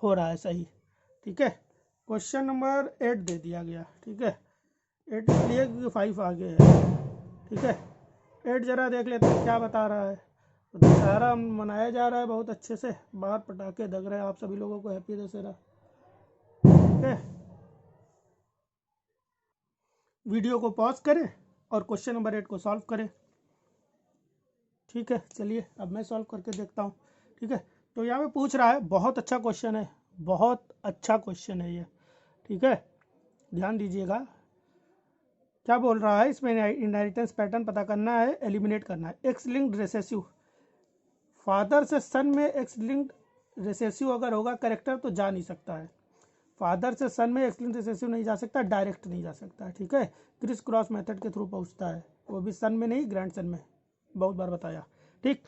हो रहा है सही, ठीक है। क्वेश्चन नंबर 8 दे दिया गया, ठीक है, 8 इसलिए क्योंकि 5 आगे है, ठीक है। 8 जरा देख लेते हैं क्या बता रहा है। तो दशहरा मनाया जा रहा है बहुत अच्छे से, बाहर पटाखे दग रहे हैं, आप सभी लोगों को हैप्पी दशहरा, ठीक है। वीडियो को पॉज करें और क्वेश्चन नंबर 8 को सॉल्व करें, ठीक है। चलिए अब मैं सॉल्व करके देखता हूँ, ठीक है। तो यहाँ पे पूछ रहा है, बहुत अच्छा क्वेश्चन है, बहुत अच्छा क्वेश्चन है ये, ठीक है, ध्यान दीजिएगा। क्या बोल रहा है, इसमें इनहेरिटेंस पैटर्न पता करना है, एलिमिनेट करना है। एक्स लिंक्ड रिसेसिव, फादर से सन में एक्स लिंक्ड रिसेसिव अगर होगा करेक्टर तो जा नहीं सकता है, फादर से सन में एक्स लिंक्ड रिसेसिव नहीं जा सकता, डायरेक्ट नहीं जा सकता है, ठीक है। क्रिस क्रॉस मेथड के थ्रू पहुँचता है, वो भी सन में नहीं, ग्रैंड सन में, बहुत बार बताया, ठीक।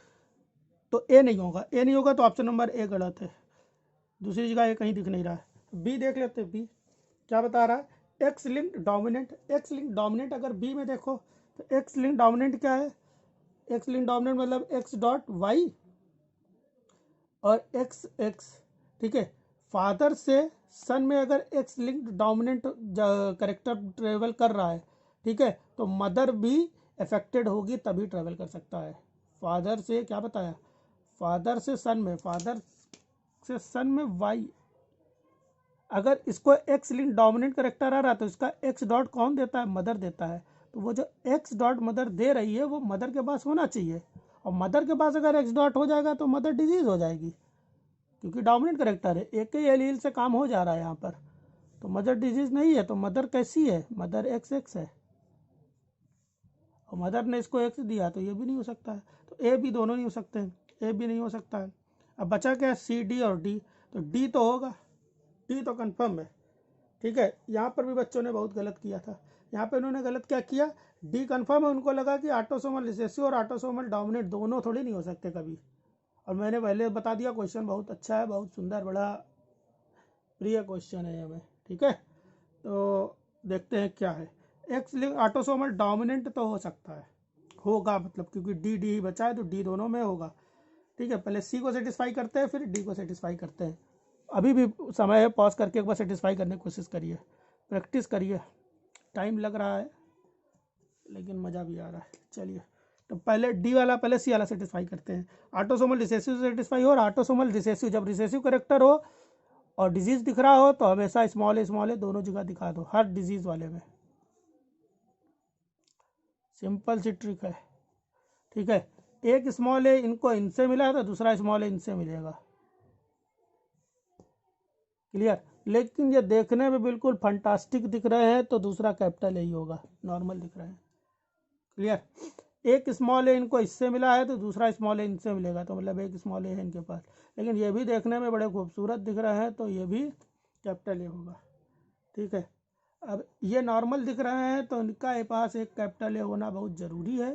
तो ए नहीं होगा, ए नहीं होगा तो ऑप्शन नंबर ए गलत है, दूसरी जगह ये कहीं दिख नहीं रहा है। बी देख लेते हैं, बी क्या बता रहा है, x linked dominant, x linked dominant अगर बी में देखो तो एक्स लिंक्ड डोमिनेंट क्या है, एक्स लिंक्ड डोमिनेंट मतलब एक्स डॉट वाई और एक्स एक्स, ठीक है। फादर से सन में अगर x linked dominant character travel कर रहा है, ठीक है, तो मदर भी अफेक्टेड होगी तभी ट्रेवल कर सकता है। फादर से क्या बताया, फादर से सन में, फादर से सन में वाई, अगर इसको एक्स लिंक डोमिनेंट करेक्टर आ रहा है तो इसका एक्स डॉट कौन देता है, मदर देता है। तो वो जो एक्स डॉट मदर दे रही है वो मदर के पास होना चाहिए, और मदर के पास अगर एक्स डॉट हो जाएगा तो मदर डिजीज हो जाएगी, क्योंकि डोमिनेंट करेक्टर है, एक ही एलील से काम हो जा रहा है यहाँ पर। तो मदर डिजीज नहीं है, तो मदर कैसी है, मदर एक्स एक्स है, और मदर ने इसको एक्स दिया, तो ये भी नहीं हो सकता है। तो ए बी दोनों नहीं हो सकते हैं, ए भी नहीं हो सकता है। अब बचा क्या, सी डी और डी, तो डी तो होगा, डी तो कंफर्म है, ठीक है। यहाँ पर भी बच्चों ने बहुत गलत किया था, यहाँ पे उन्होंने गलत क्या किया, डी कंफर्म है, उनको लगा कि ऑटोसोमल रिसेसिव और ऑटोसोमल डोमिनेंट दोनों थोड़ी नहीं हो सकते कभी, और मैंने पहले बता दिया क्वेश्चन बहुत अच्छा है, बहुत सुंदर, बड़ा प्रिय क्वेश्चन है हमें, ठीक है। तो देखते हैं क्या है, एक्स लिंक ऑटोसोमल डोमिनेंट तो हो सकता है, होगा मतलब, क्योंकि डी डी बचा है तो डी दोनों में होगा, ठीक है। पहले सी को सेटिस्फाई करते हैं फिर डी को सेटिस्फाई करते हैं, अभी भी समय है, पॉज करके एक बार सेटिस्फाई करने की कोशिश करिए, प्रैक्टिस करिए, टाइम लग रहा है लेकिन मज़ा भी आ रहा है। चलिए तो पहले डी वाला, पहले सी वाला सेटिस्फाई करते हैं। ऑटोसोमल रिसेसिव सेटिस्फाई हो, और ऑटोसोमल रिसेसिव जब रिसेसिव करेक्टर हो और डिजीज दिख रहा हो तो हमेशा स्मॉल ए दोनों जगह दिखा दो, हर डिजीज वाले में, सिंपल सी ट्रिक है, ठीक है। एक स्मॉल ए इनको इनसे मिला है तो दूसरा स्मॉल ए इनसे मिलेगा, क्लियर। लेकिन ये देखने में बिल्कुल फंटास्टिक दिख रहे हैं तो दूसरा कैपिटल यही होगा, नॉर्मल दिख रहे हैं, क्लियर। एक स्मॉल ए इनको इससे मिला है तो दूसरा स्मॉल ए इनसे मिलेगा, तो मतलब एक स्मॉल ए है इनके पास, लेकिन ये भी देखने में बड़े खूबसूरत दिख रहे हैं तो ये भी कैपिटल ए होगा। ठीक है, अब ये नॉर्मल दिख रहे हैं तो इनका पास एक कैपिटल ए होना बहुत ज़रूरी है।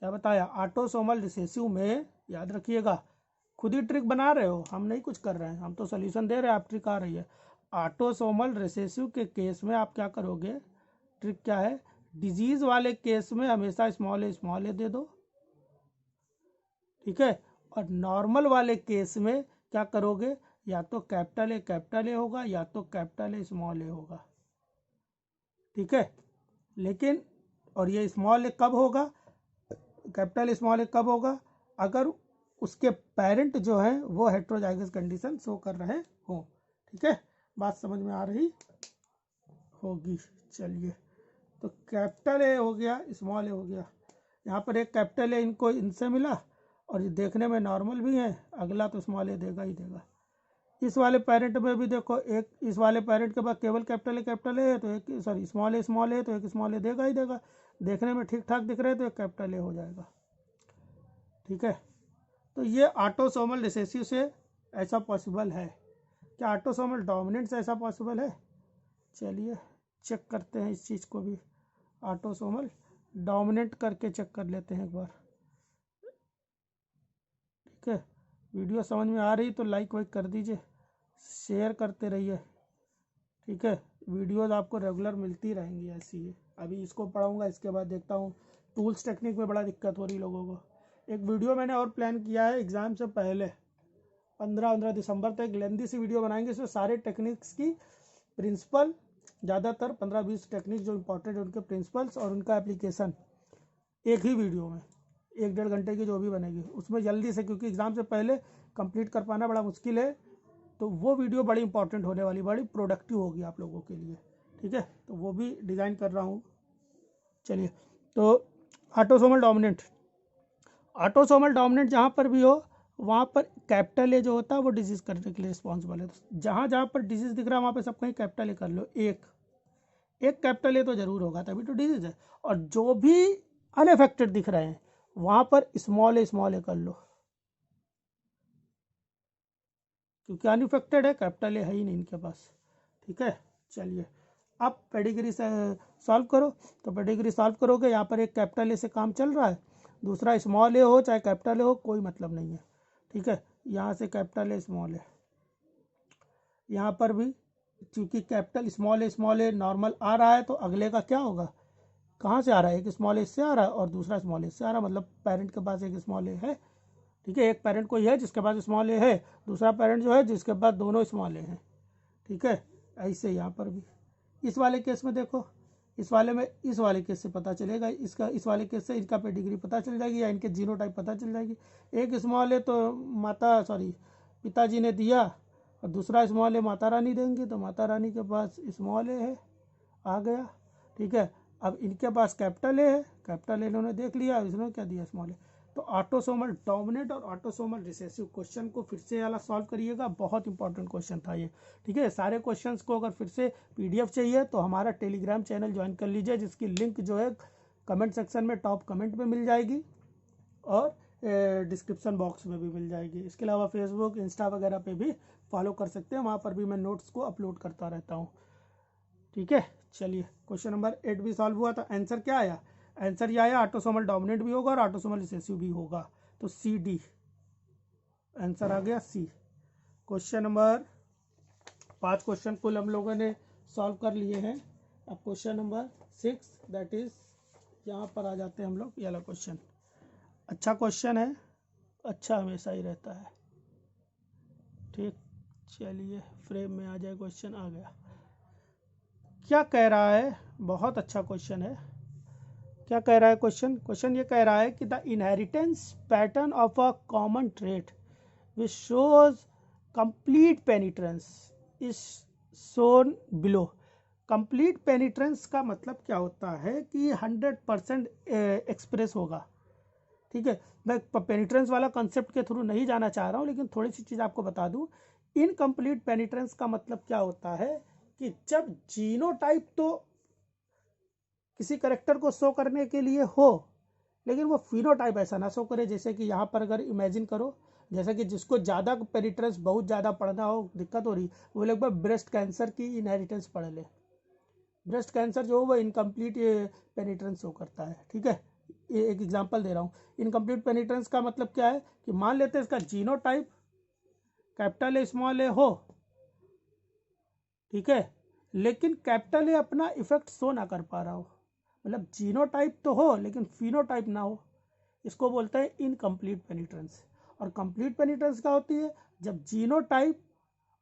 क्या बताया, ऑटोसोमल रिसेसिव में याद रखिएगा, खुद ही ट्रिक बना रहे हो, हम नहीं कुछ कर रहे हैं, हम तो सोल्यूशन दे रहे हैं, आप ट्रिक आ रही है। ऑटोसोमल रिसेसिव के केस में आप क्या करोगे, ट्रिक क्या है, डिजीज वाले केस में हमेशा स्मॉल ए दे दो। ठीक है, और नॉर्मल वाले केस में क्या करोगे, या तो कैपिटल ए होगा या तो कैपिटल ए स्मॉल ए होगा। ठीक है, लेकिन और ये स्मॉल ए कब होगा, कैपिटल स्मॉल ए कब होगा, अगर उसके पेरेंट जो है वो हेट्रोजाइगस कंडीशन शो कर रहे हो। ठीक है, बात समझ में आ रही होगी। चलिए, तो कैपिटल ए हो गया, स्मॉल ए हो गया, यहाँ पर एक कैपिटल ए इनको इनसे मिला और ये देखने में नॉर्मल भी है, अगला तो स्मॉल ए देगा ही देगा। इस वाले पेरेंट में भी देखो, एक इस वाले पेरेंट के पास केवल कैपिटल ए है तो एक, सॉरी स्मॉल ए तो एक स्मॉल ए देगा ही देगा, देखने में ठीक ठाक दिख रहे हैं तो एक कैपिटल ए हो जाएगा। ठीक है, तो ये ऑटोसोमल रिसेसिव से ऐसा पॉसिबल है। क्या ऑटोसोमल डोमिनेंट से ऐसा पॉसिबल है, चलिए चेक करते हैं इस चीज़ को भी, ऑटोसोमल डोमिनेंट करके चेक कर लेते हैं एक बार। ठीक है, वीडियो समझ में आ रही तो लाइक वाइक कर दीजिए, शेयर करते रहिए। ठीक है, वीडियोज़ आपको रेगुलर मिलती रहेंगी ऐसी ही। अभी इसको पढ़ाऊँगा, इसके बाद देखता हूँ टूल्स टेक्निक में बड़ा दिक्कत हो रही लोगों को। एक वीडियो मैंने और प्लान किया है एग्ज़ाम से पहले, 15 दिसंबर तक लेंदी सी वीडियो बनाएंगे, इसमें सारे टेक्निक्स की प्रिंसिपल, ज़्यादातर 15-20 टेक्निक जो इंपॉर्टेंट है उनके प्रिंसिपल्स और उनका एप्लीकेशन एक ही वीडियो में, 1-1.5 घंटे की जो भी बनेगी उसमें जल्दी से, क्योंकि एग्ज़ाम से पहले कंप्लीट कर पाना बड़ा मुश्किल है, तो वो वीडियो बड़ी इंपॉर्टेंट होने वाली, बड़ी प्रोडक्टिव होगी आप लोगों के लिए। ठीक है, तो वो भी डिज़ाइन कर रहा हूँ। चलिए, तो ऑटोसोमल डोमिनेंट जहाँ पर भी हो वहाँ पर कैपिटल ए जो होता है वो डिजीज़ करने के लिए रिस्पॉन्सिबल है। तो जहाँ जहाँ पर डिजीज़ दिख रहा है वहाँ पर सब कहीं कैपिटल ए कर लो, एक कैपिटल ए तो जरूर होगा तभी तो डिजीज़ है, और जो भी अनअफेक्टेड दिख रहे हैं वहाँ पर स्मॉल ए कर लो, क्योंकि अनअफेक्टेड है, कैपिटल ए है ही नहीं इनके पास। ठीक है, चलिए अब पेडिग्री से सॉल्व करो, तो पेडिग्री सॉल्व करोगे, यहाँ पर एक कैपिटल ए से काम चल रहा है, दूसरा स्मॉल ए हो चाहे कैपिटल ए हो कोई मतलब नहीं है। ठीक है, यहाँ से कैपिटल ए स्मॉल ए, यहाँ पर भी चूंकि कैपिटल स्मॉल ए नॉर्मल आ रहा है तो अगले का क्या होगा, कहाँ से आ रहा है, एक स्मॉल ए से आ रहा है और दूसरा स्मॉल ए से आ रहा है, मतलब पेरेंट के पास एक स्मॉल ए है। ठीक है, एक पेरेंट कोई है जिसके पास स्मॉल ए है, दूसरा पेरेंट जो है जिसके पास दोनों स्मॉल ए हैं। ठीक है, ऐसे यहाँ पर भी इस वाले केस में देखो, इस वाले केस से पता चलेगा, इसका इस वाले केस से इनका पेडिग्री पता चल जाएगी या इनके जीनोटाइप पता चल जाएगी। एक स्मॉल ए तो पिताजी ने दिया और दूसरा स्मॉल ए माता रानी देंगी, तो माता रानी के पास स्मॉल ए है, आ गया। ठीक है, अब इनके पास कैपिटल ए है, कैपिटल ए इन्होंने देख लिया, इसने क्या दिया, स्मॉल ए। तो ऑटोसोमल डोमिनेंट और ऑटोसोमल रिसेसिव क्वेश्चन को फिर से वाला सॉल्व करिएगा, बहुत इंपॉर्टेंट क्वेश्चन था ये। ठीक है, सारे क्वेश्चंस को अगर फिर से पीडीएफ चाहिए तो हमारा टेलीग्राम चैनल ज्वाइन कर लीजिए, जिसकी लिंक जो है कमेंट सेक्शन में टॉप कमेंट में मिल जाएगी और डिस्क्रिप्शन बॉक्स में भी मिल जाएगी। इसके अलावा फेसबुक इंस्टा वगैरह पे भी फॉलो कर सकते हैं, वहाँ पर भी मैं नोट्स को अपलोड करता रहता हूँ। ठीक है, चलिए क्वेश्चन नंबर 8 भी सॉल्व हुआ, तो आंसर क्या आया, आंसर ये आया ऑटोसोमल डोमिनेंट भी होगा और ऑटोसोमल रिसेसिव भी होगा, तो सी डी आंसर आ गया, सी। क्वेश्चन नंबर 5 क्वेश्चन कुल हम लोगों ने सॉल्व कर लिए हैं। अब क्वेश्चन नंबर 6 दैट इज यहाँ पर आ जाते हैं हम लोग, ये वाला क्वेश्चन अच्छा क्वेश्चन है, अच्छा हमेशा ही रहता है। ठीक, चलिए फ्रेम में आ जाए, क्वेश्चन आ गया। क्या कह रहा है, बहुत अच्छा क्वेश्चन है। क्या कह रहा है क्वेश्चन ये कह रहा है कि the inheritance pattern of a common trait which shows complete penetrance is shown below. Complete penetrance का मतलब क्या होता है कि 100% एक्सप्रेस होगा। ठीक है, मैं पेनिट्रेंस वाला कंसेप्ट के थ्रू नहीं जाना चाह रहा हूँ, लेकिन थोड़ी सी चीज़ आपको बता दूँ। इनकम्प्लीट पेनिट्रेंस का मतलब क्या होता है कि जब जीनोटाइप तो किसी करेक्टर को शो करने के लिए हो, लेकिन वो फिनोटाइप ऐसा ना शो करे। जैसे कि यहाँ पर अगर इमेजिन करो, जैसे कि जिसको ज़्यादा पेनिट्रेंस बहुत ज़्यादा पढ़ना हो, दिक्कत हो रही, वो लगभग ब्रेस्ट कैंसर की इनहेरिटेंस पढ़ ले। ब्रेस्ट कैंसर जो हो वो इनकम्प्लीट पेनिट्रेंस शो करता है। ठीक है, ये एक एग्जांपल दे रहा हूँ। इनकम्प्लीट पेनिट्रेंस का मतलब क्या है कि मान लेते हैं इसका genotype capital A small A हो, ठीक है, लेकिन कैपिटल ए अपना इफेक्ट शो ना कर पा रहा हो, मतलब जीनोटाइप तो हो लेकिन फिनोटाइप ना हो, इसको बोलते हैं इनकम्प्लीट पेनिट्रेंस। और कंप्लीट पेनिट्रेंस क्या होती है, जब जीनोटाइप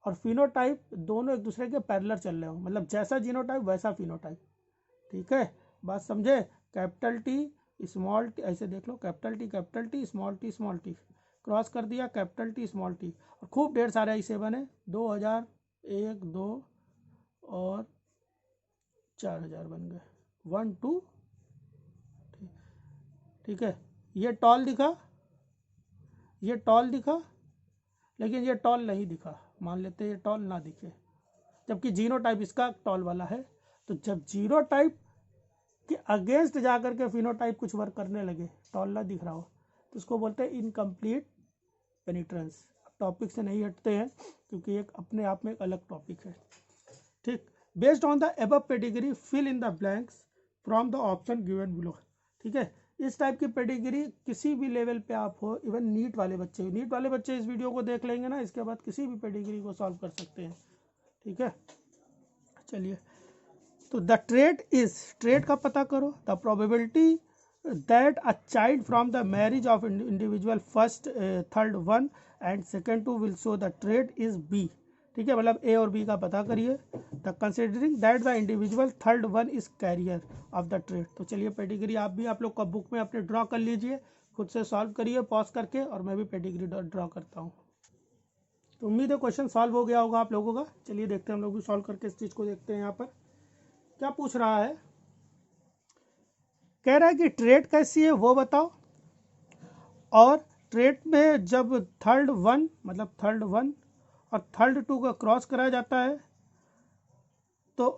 और फिनोटाइप दोनों एक दूसरे के पैरेलल चल रहे हो, मतलब जैसा जीनोटाइप वैसा फिनोटाइप। ठीक है, बात समझे। कैपिटल टी स्मॉल टी, ऐसे देख लो, capital T small T cross कर दिया, कैपिटल टी स्मॉल टी, और खूब ढेर सारे ऐसे बने, 2001 2 और 4000 बन गए, 1 2। ठीक है, ये टॉल दिखा, ये टॉल दिखा, लेकिन ये टॉल नहीं दिखा, मान लेते ये टॉल ना दिखे, जबकि जीरो टाइप इसका टॉल वाला है। तो जब जीरो टाइप के अगेंस्ट जाकर के फिनोटाइप कुछ वर्क करने लगे, टॉल ना दिख रहा हो, तो उसको बोलते हैं इनकम्प्लीट पेनिट्रेंस। टॉपिक से नहीं हटते हैं क्योंकि एक अपने आप में एक अलग टॉपिक है। ठीक, based on the above pedigree fill in the blanks from the option given below. ठीक है, इस टाइप की पेडिग्री किसी भी लेवल पे आप हो, इवन नीट वाले बच्चे इस वीडियो को देख लेंगे ना, इसके बाद किसी भी पेडिग्री को सॉल्व कर सकते हैं। ठीक है, चलिए, तो द ट्रेड इज, ट्रेड का पता करो, the probability that a child from the marriage of individual first third one and second two will show the trait is B. ठीक है, मतलब ए और बी का पता करिए। The considering that the individual third one is carrier of the trait. तो चलिए, pedigree आप भी आप लोग का बुक में अपने ड्रॉ कर लीजिए, खुद से सॉल्व करिए पॉज करके, और मैं भी पेडिग्री ड्रॉ करता हूँ। तो उम्मीद है क्वेश्चन सॉल्व हो गया होगा आप लोगों का। चलिए देखते हैं, हम लोग भी सॉल्व करके इस चीज़ को देखते हैं। यहाँ पर क्या पूछ रहा है, कह रहा है कि ट्रेड कैसी है वो बताओ, और ट्रेड में जब थर्ड वन, मतलब थर्ड वन और थर्ड टू का क्रॉस कराया जाता है तो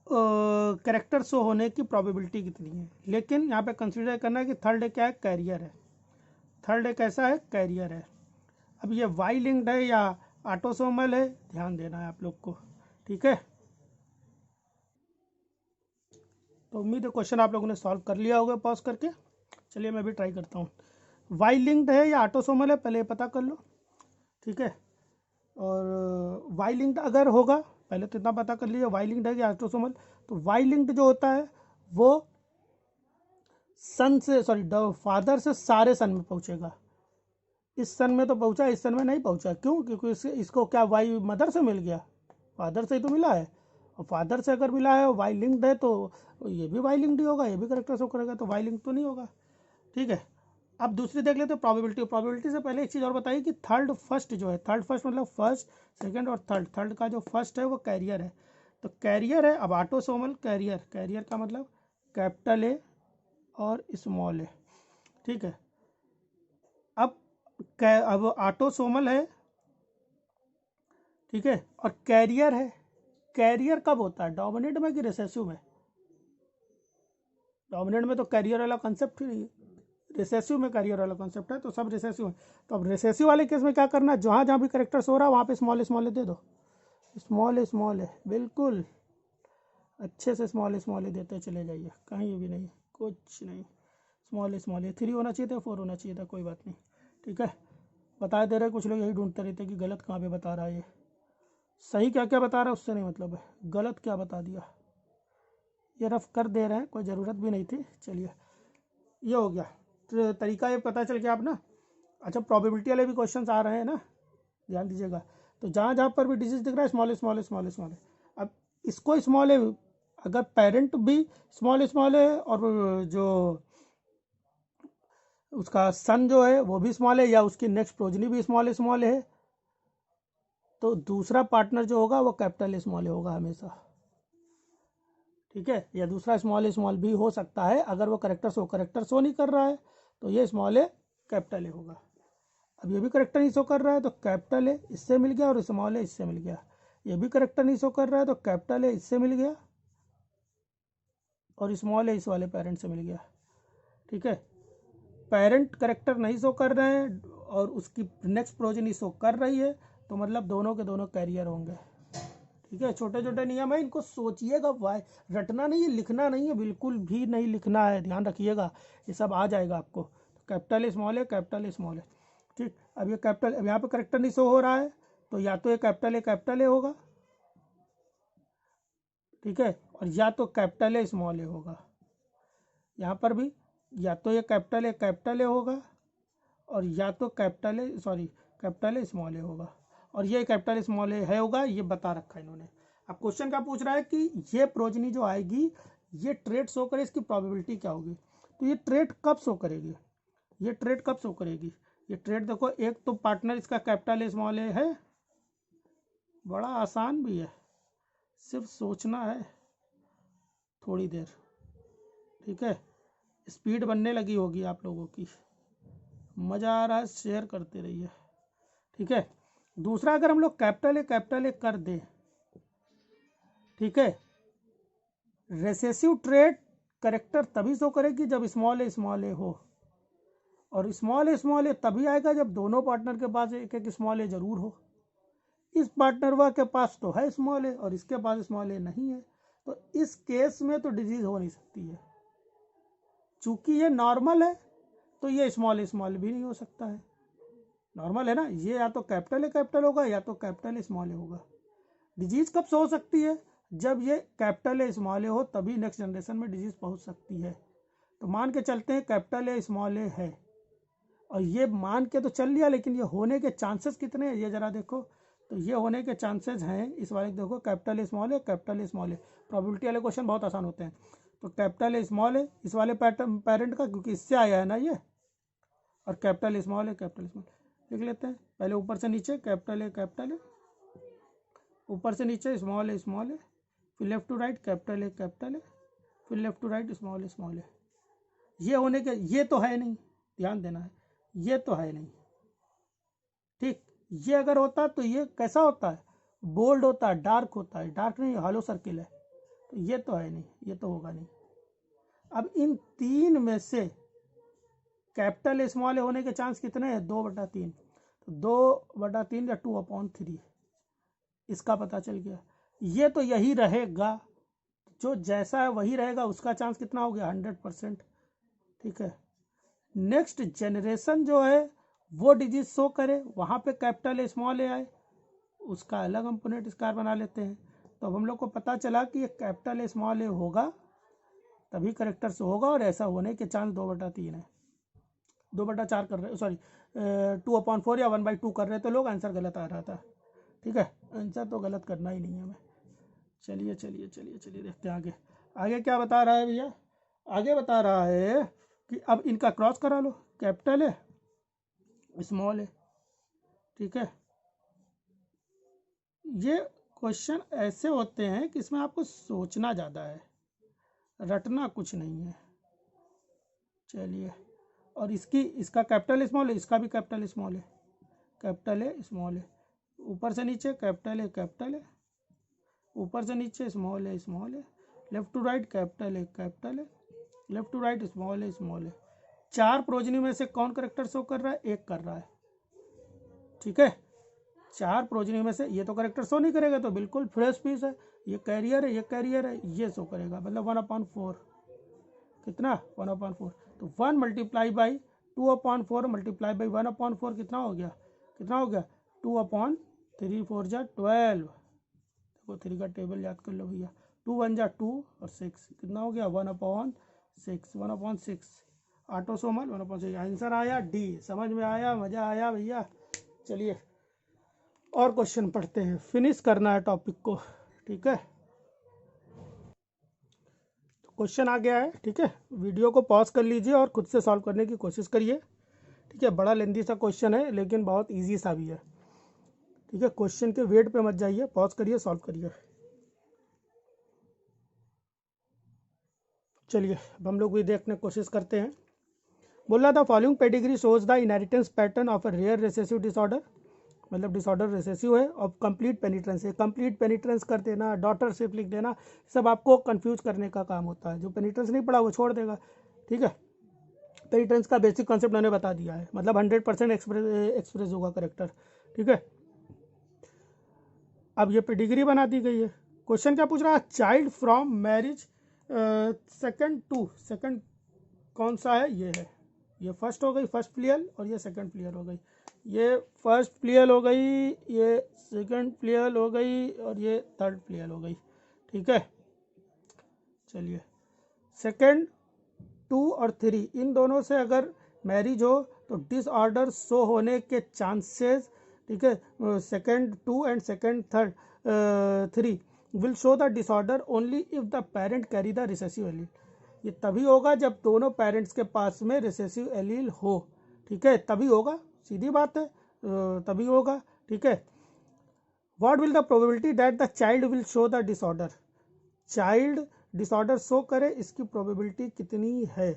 कैरेक्टर शो होने की प्रोबेबिलिटी कितनी है। लेकिन यहाँ पे कंसीडर करना है कि थर्ड क्या है, कैरियर है। थर्ड एक ऐसा है, कैरियर है। अब ये वाई लिंक्ड है या ऑटोसोमल है, ध्यान देना है आप लोग को। ठीक है, तो उम्मीद है क्वेश्चन आप लोगों ने सॉल्व कर लिया होगा पॉज करके। चलिए मैं भी ट्राई करता हूँ। वाई लिंक्ड है या ऑटोसोमल है, पहले ये पता कर लो। ठीक है, और वाई लिंक्ड अगर होगा, पहले तो इतना पता कर लीजिए वाई लिंक्ड है या ऑटोसोमल। तो वाई लिंक्ड जो होता है वो सन से, सॉरी, फादर से सारे सन में पहुंचेगा। इस सन में तो पहुंचा, इस सन में नहीं पहुंचा, क्यों? क्योंकि इसको क्या वाई मदर से मिल गया, फादर से ही तो मिला है। और फादर से अगर मिला है और वाई लिंक्ड है तो ये भी वाई लिंक्ड ही होगा, ये भी करेक्टर शो करेगा, तो वाई लिंक तो नहीं होगा। ठीक है, अब दूसरी देख लेते हैं प्रोबेबिलिटी। प्रोबेबिलिटी से पहले एक चीज़ और बताइए कि थर्ड फर्स्ट जो है, थर्ड फर्स्ट मतलब फर्स्ट सेकंड और थर्ड, थर्ड का जो फर्स्ट है वो कैरियर है। तो कैरियर है, अब ऑटोसोमल कैरियर, कैरियर का मतलब कैपिटल ए और स्मॉल ए। ठीक है, अब अब ऑटोसोमल है, ठीक है, और कैरियर है। कैरियर कब होता है, डोमिनेंट में कि रिसेसिव में? डोमिनेंट में तो कैरियर वाला कॉन्सेप्ट ही नहीं है, रिसेसिव में कैरियर वाला कॉन्सेप्ट है, तो सब रिसेसिव है। तो अब रिसेसिव वाले केस में क्या करना है, जहाँ जहाँ भी करेक्टर्स हो रहा है वहाँ पे स्मॉल ए दे दो, स्मॉल ए बिल्कुल अच्छे से स्मॉल ए देते चले जाइए, कहीं भी नहीं, कुछ नहीं, स्मॉल ए 3 होना चाहिए था, 4 होना चाहिए था, कोई बात नहीं। ठीक है, बता दे रहे, कुछ लोग यही ढूंढते रहते कि गलत कहाँ पे बता रहा है, ये सही क्या क्या बता रहा है उससे नहीं मतलब है, गलत क्या बता दिया, ये रफ कर दे रहे हैं, कोई ज़रूरत भी नहीं थी। चलिए, ये हो गया, तो तरीका ये पता चल गया आप ना। अच्छा, प्रोबेबिलिटी वाले भी क्वेश्चंस आ रहे हैं ना, ध्यान दीजिएगा। तो जहाँ जहाँ पर भी डिजीज दिख रहा है स्मॉल ए, अब इसको स्मॉल ए, अगर पेरेंट भी स्मॉल है और जो उसका सन जो है वो भी स्मॉल है, या उसकी नेक्स्ट प्रोजनी भी स्मॉल है, तो दूसरा पार्टनर जो होगा वो कैपिटल स्मॉल ए होगा हमेशा। ठीक है, या दूसरा स्मॉल भी हो सकता है, अगर वो करेक्टर शो नहीं कर रहा है तो ये स्मॉल ए कैपिटल ए होगा। अब ये भी करेक्टर नहीं शो कर रहा है तो कैपिटल ए इससे मिल गया और स्मॉल ए इससे मिल गया। ये भी करेक्टर नहीं शो कर रहा है तो कैपिटल ए इससे मिल गया और स्मॉल ए इस वाले पेरेंट से मिल गया। ठीक है, पेरेंट करेक्टर नहीं शो कर रहे हैं और उसकी नेक्स्ट प्रोजेनी शो कर रही है, तो मतलब दोनों के दोनों कैरियर होंगे। ठीक है, छोटे छोटे नियम है, इनको सोचिएगा, वाई रटना नहीं है, लिखना नहीं है, बिल्कुल भी नहीं लिखना है, ध्यान रखिएगा, ये सब आ जाएगा आपको। कैपिटल स्मॉल है, कैपिटल स्मॉल है। ठीक, अब ये कैपिटल, अब यहाँ पे करेक्टर नहीं शो हो रहा है, तो या तो ये कैपिटल ए होगा, ठीक है, और या तो कैपिटल ए स्मॉल ए होगा। यहाँ पर भी या तो ये कैपिटल ए होगा, और या तो कैपिटल ए स्मॉल ए होगा, और ये कैपिटल स्मॉल ए है होगा, ये बता रखा है इन्होंने। अब क्वेश्चन क्या पूछ रहा है कि ये प्रोजनी जो आएगी ये ट्रेड शो करे, इसकी प्रोबेबिलिटी क्या होगी। तो ये ट्रेड कब शो करेगी, ये ट्रेड कब शो करेगी, ये ट्रेड देखो, एक तो पार्टनर इसका कैपिटल स्मॉल ए है, बड़ा आसान भी है, सिर्फ सोचना है थोड़ी देर। ठीक है, स्पीड बनने लगी होगी आप लोगों की, मज़ा आ रहा है, शेयर करते रहिए। ठीक है, दूसरा अगर हम लोग कैपिटल ए कर दें, ठीक है, रेसेसिव ट्रेड करेक्टर तभी शो करेगी जब स्मॉल ए हो, और स्मॉल ए तभी आएगा जब दोनों पार्टनर के पास एक एक स्मॉल ए जरूर हो। इस पार्टनर के पास तो है स्मॉल ए और इसके पास स्मॉल ए नहीं है, तो इस केस में तो डिजीज हो नहीं सकती है। चूंकि ये नॉर्मल है तो ये स्मॉल भी नहीं हो सकता है, नॉर्मल है ना, ये या तो कैपिटल होगा या तो कैपिटल स्मॉल ए होगा। डिजीज कब से हो सकती है, जब ये कैपिटल स्मॉल ए हो, तभी नेक्स्ट जनरेशन में डिजीज पहुंच सकती है। तो मान के चलते हैं कैपिटल स्मॉल ए है, और ये मान के तो चल लिया, लेकिन ये होने के चांसेस कितने हैं ये जरा देखो। तो ये होने के चांसेस हैं, इस वाले देखो, कैपिटल स्मॉल ए, प्रोबेबिलिटी वाले क्वेश्चन बहुत आसान होते हैं। तो कैपिटल स्मॉल ए इस वाले पेरेंट का, क्योंकि इससे आया है ना ये, और कैपिटल स्मॉल लिख लेते हैं पहले, ऊपर से नीचे कैपिटल ए, ऊपर से नीचे स्मॉल ए, फिर left to right capital A, फिर left to right small A. ये होने के, ये तो है नहीं, ध्यान देना है, ये तो है नहीं। ठीक, ये अगर होता तो ये कैसा होता है, बोल्ड होता है, डार्क होता है, डार्क नहीं हॉलो सर्किल है, तो ये तो है नहीं, ये तो होगा नहीं। अब इन तीन में से कैपिटल स्मॉल ए होने के चांस कितने हैं, 2/3, तो 2/3 या 2/3, इसका पता चल गया। ये तो यही रहेगा, जो जैसा है वही रहेगा, उसका चांस कितना हो गया, 100%। ठीक है, नेक्स्ट जनरेशन जो है वो डिजीज शो करे, वहाँ पे कैपिटल स्मॉल ए आए, उसका अलग कंपोनेंट स्क्वायर बना लेते हैं। तो अब हम लोग को पता चला कि ये कैपिटल स्मॉल ए होगा तभी करेक्टर से होगा, और ऐसा होने के चांस 2/3 है। 2/4 कर रहे, सॉरी 2/4 या 1/2 कर रहे थे लोग, आंसर गलत आ रहा था। ठीक है, आंसर तो गलत करना ही नहीं है हमें। चलिए देखते हैं आगे। आगे क्या बता रहा है भैया, आगे बता रहा है कि अब इनका क्रॉस करा लो, कैपिटल है स्मॉल है। ठीक है, ये क्वेश्चन ऐसे होते हैं कि इसमें आपको सोचना ज़्यादा है, रटना कुछ नहीं है। चलिए, और इसका कैपिटल स्मॉल है, इसका भी कैपिटल स्मॉल है, ऊपर से नीचे कैपिटल है, ऊपर से नीचे स्मॉल है, लेफ्ट टू राइट कैपिटल है, लेफ्ट टू राइट स्मॉल है। 4 प्रोजनी में से कौन करेक्टर शो कर रहा है, एक कर रहा है। ठीक है, 4 प्रोजनी में से ये तो करेक्टर शो नहीं करेगा, तो बिल्कुल फ्रेश पीस है, ये कैरियर है, ये शो करेगा, मतलब 1/4, कितना 1/4, तो 1 मल्टीप्लाई बाई 2/4 मल्टीप्लाई बाई 1/4 कितना हो गया 2/3, 4 जा 12, देखो 3 का टेबल याद कर लो भैया, 2 1 जा 2 और 6 कितना हो गया 1/6, ऑटोसोमल 1/6। आंसर आया डी, समझ में आया, मज़ा आया भैया। चलिए और क्वेश्चन पढ़ते हैं, फिनिश करना है टॉपिक को। ठीक है, क्वेश्चन आ गया है। ठीक है, वीडियो को पॉज कर लीजिए और खुद से सॉल्व करने की कोशिश करिए। ठीक है, बड़ा लेंदी सा क्वेश्चन है लेकिन बहुत इजी सा भी है। ठीक है, क्वेश्चन के वेट पे मत जाइए, पॉज करिए, सॉल्व करिए। चलिए अब हम लोग भी देखने की कोशिश करते हैं। बोल रहा था following pedigree shows the inheritance pattern of a rare recessive disorder, मतलब डिसऑर्डर रिसेसिव है, ऑफ कंप्लीट पेनिट्रेंस है। कंप्लीट पेनिट्रेंस कर देना, डॉटरशिप लिख देना, सब आपको कंफ्यूज करने का काम होता है। जो पेनिट्रेंस नहीं पढ़ा वो छोड़ देगा। ठीक है, पेरिटेंस का बेसिक कॉन्सेप्ट मैंने बता दिया है, मतलब 100% एक्सप्रेस होगा करेक्टर, ठीक है। अब ये पेडिग्री बना दी गई है। क्वेश्चन क्या पूछ रहा है, चाइल्ड फ्रॉम मैरिज सेकंड कौन सा है, ये है, ये फर्स्ट हो गई, फर्स्ट प्लियल, और ये सेकंड प्लियल हो गई, ये फर्स्ट प्लियल हो गई, ये सेकंड प्लियल हो गई, और ये थर्ड प्लियल हो गई, ठीक है। चलिए, सेकंड 2 और 3 इन दोनों से अगर मैरिज हो तो डिसऑर्डर शो होने के चांसेस, ठीक है, second 2 and second 3 will show the disorder only if the parent carry the recessive allele. ये तभी होगा जब दोनों पेरेंट्स के पास में रिसेसिव एलील हो, ठीक है, तभी होगा, सीधी बात है, तभी होगा, ठीक है। What will the probability that the child will show the disorder, child disorder show करे इसकी प्रोबेबिलिटी कितनी है,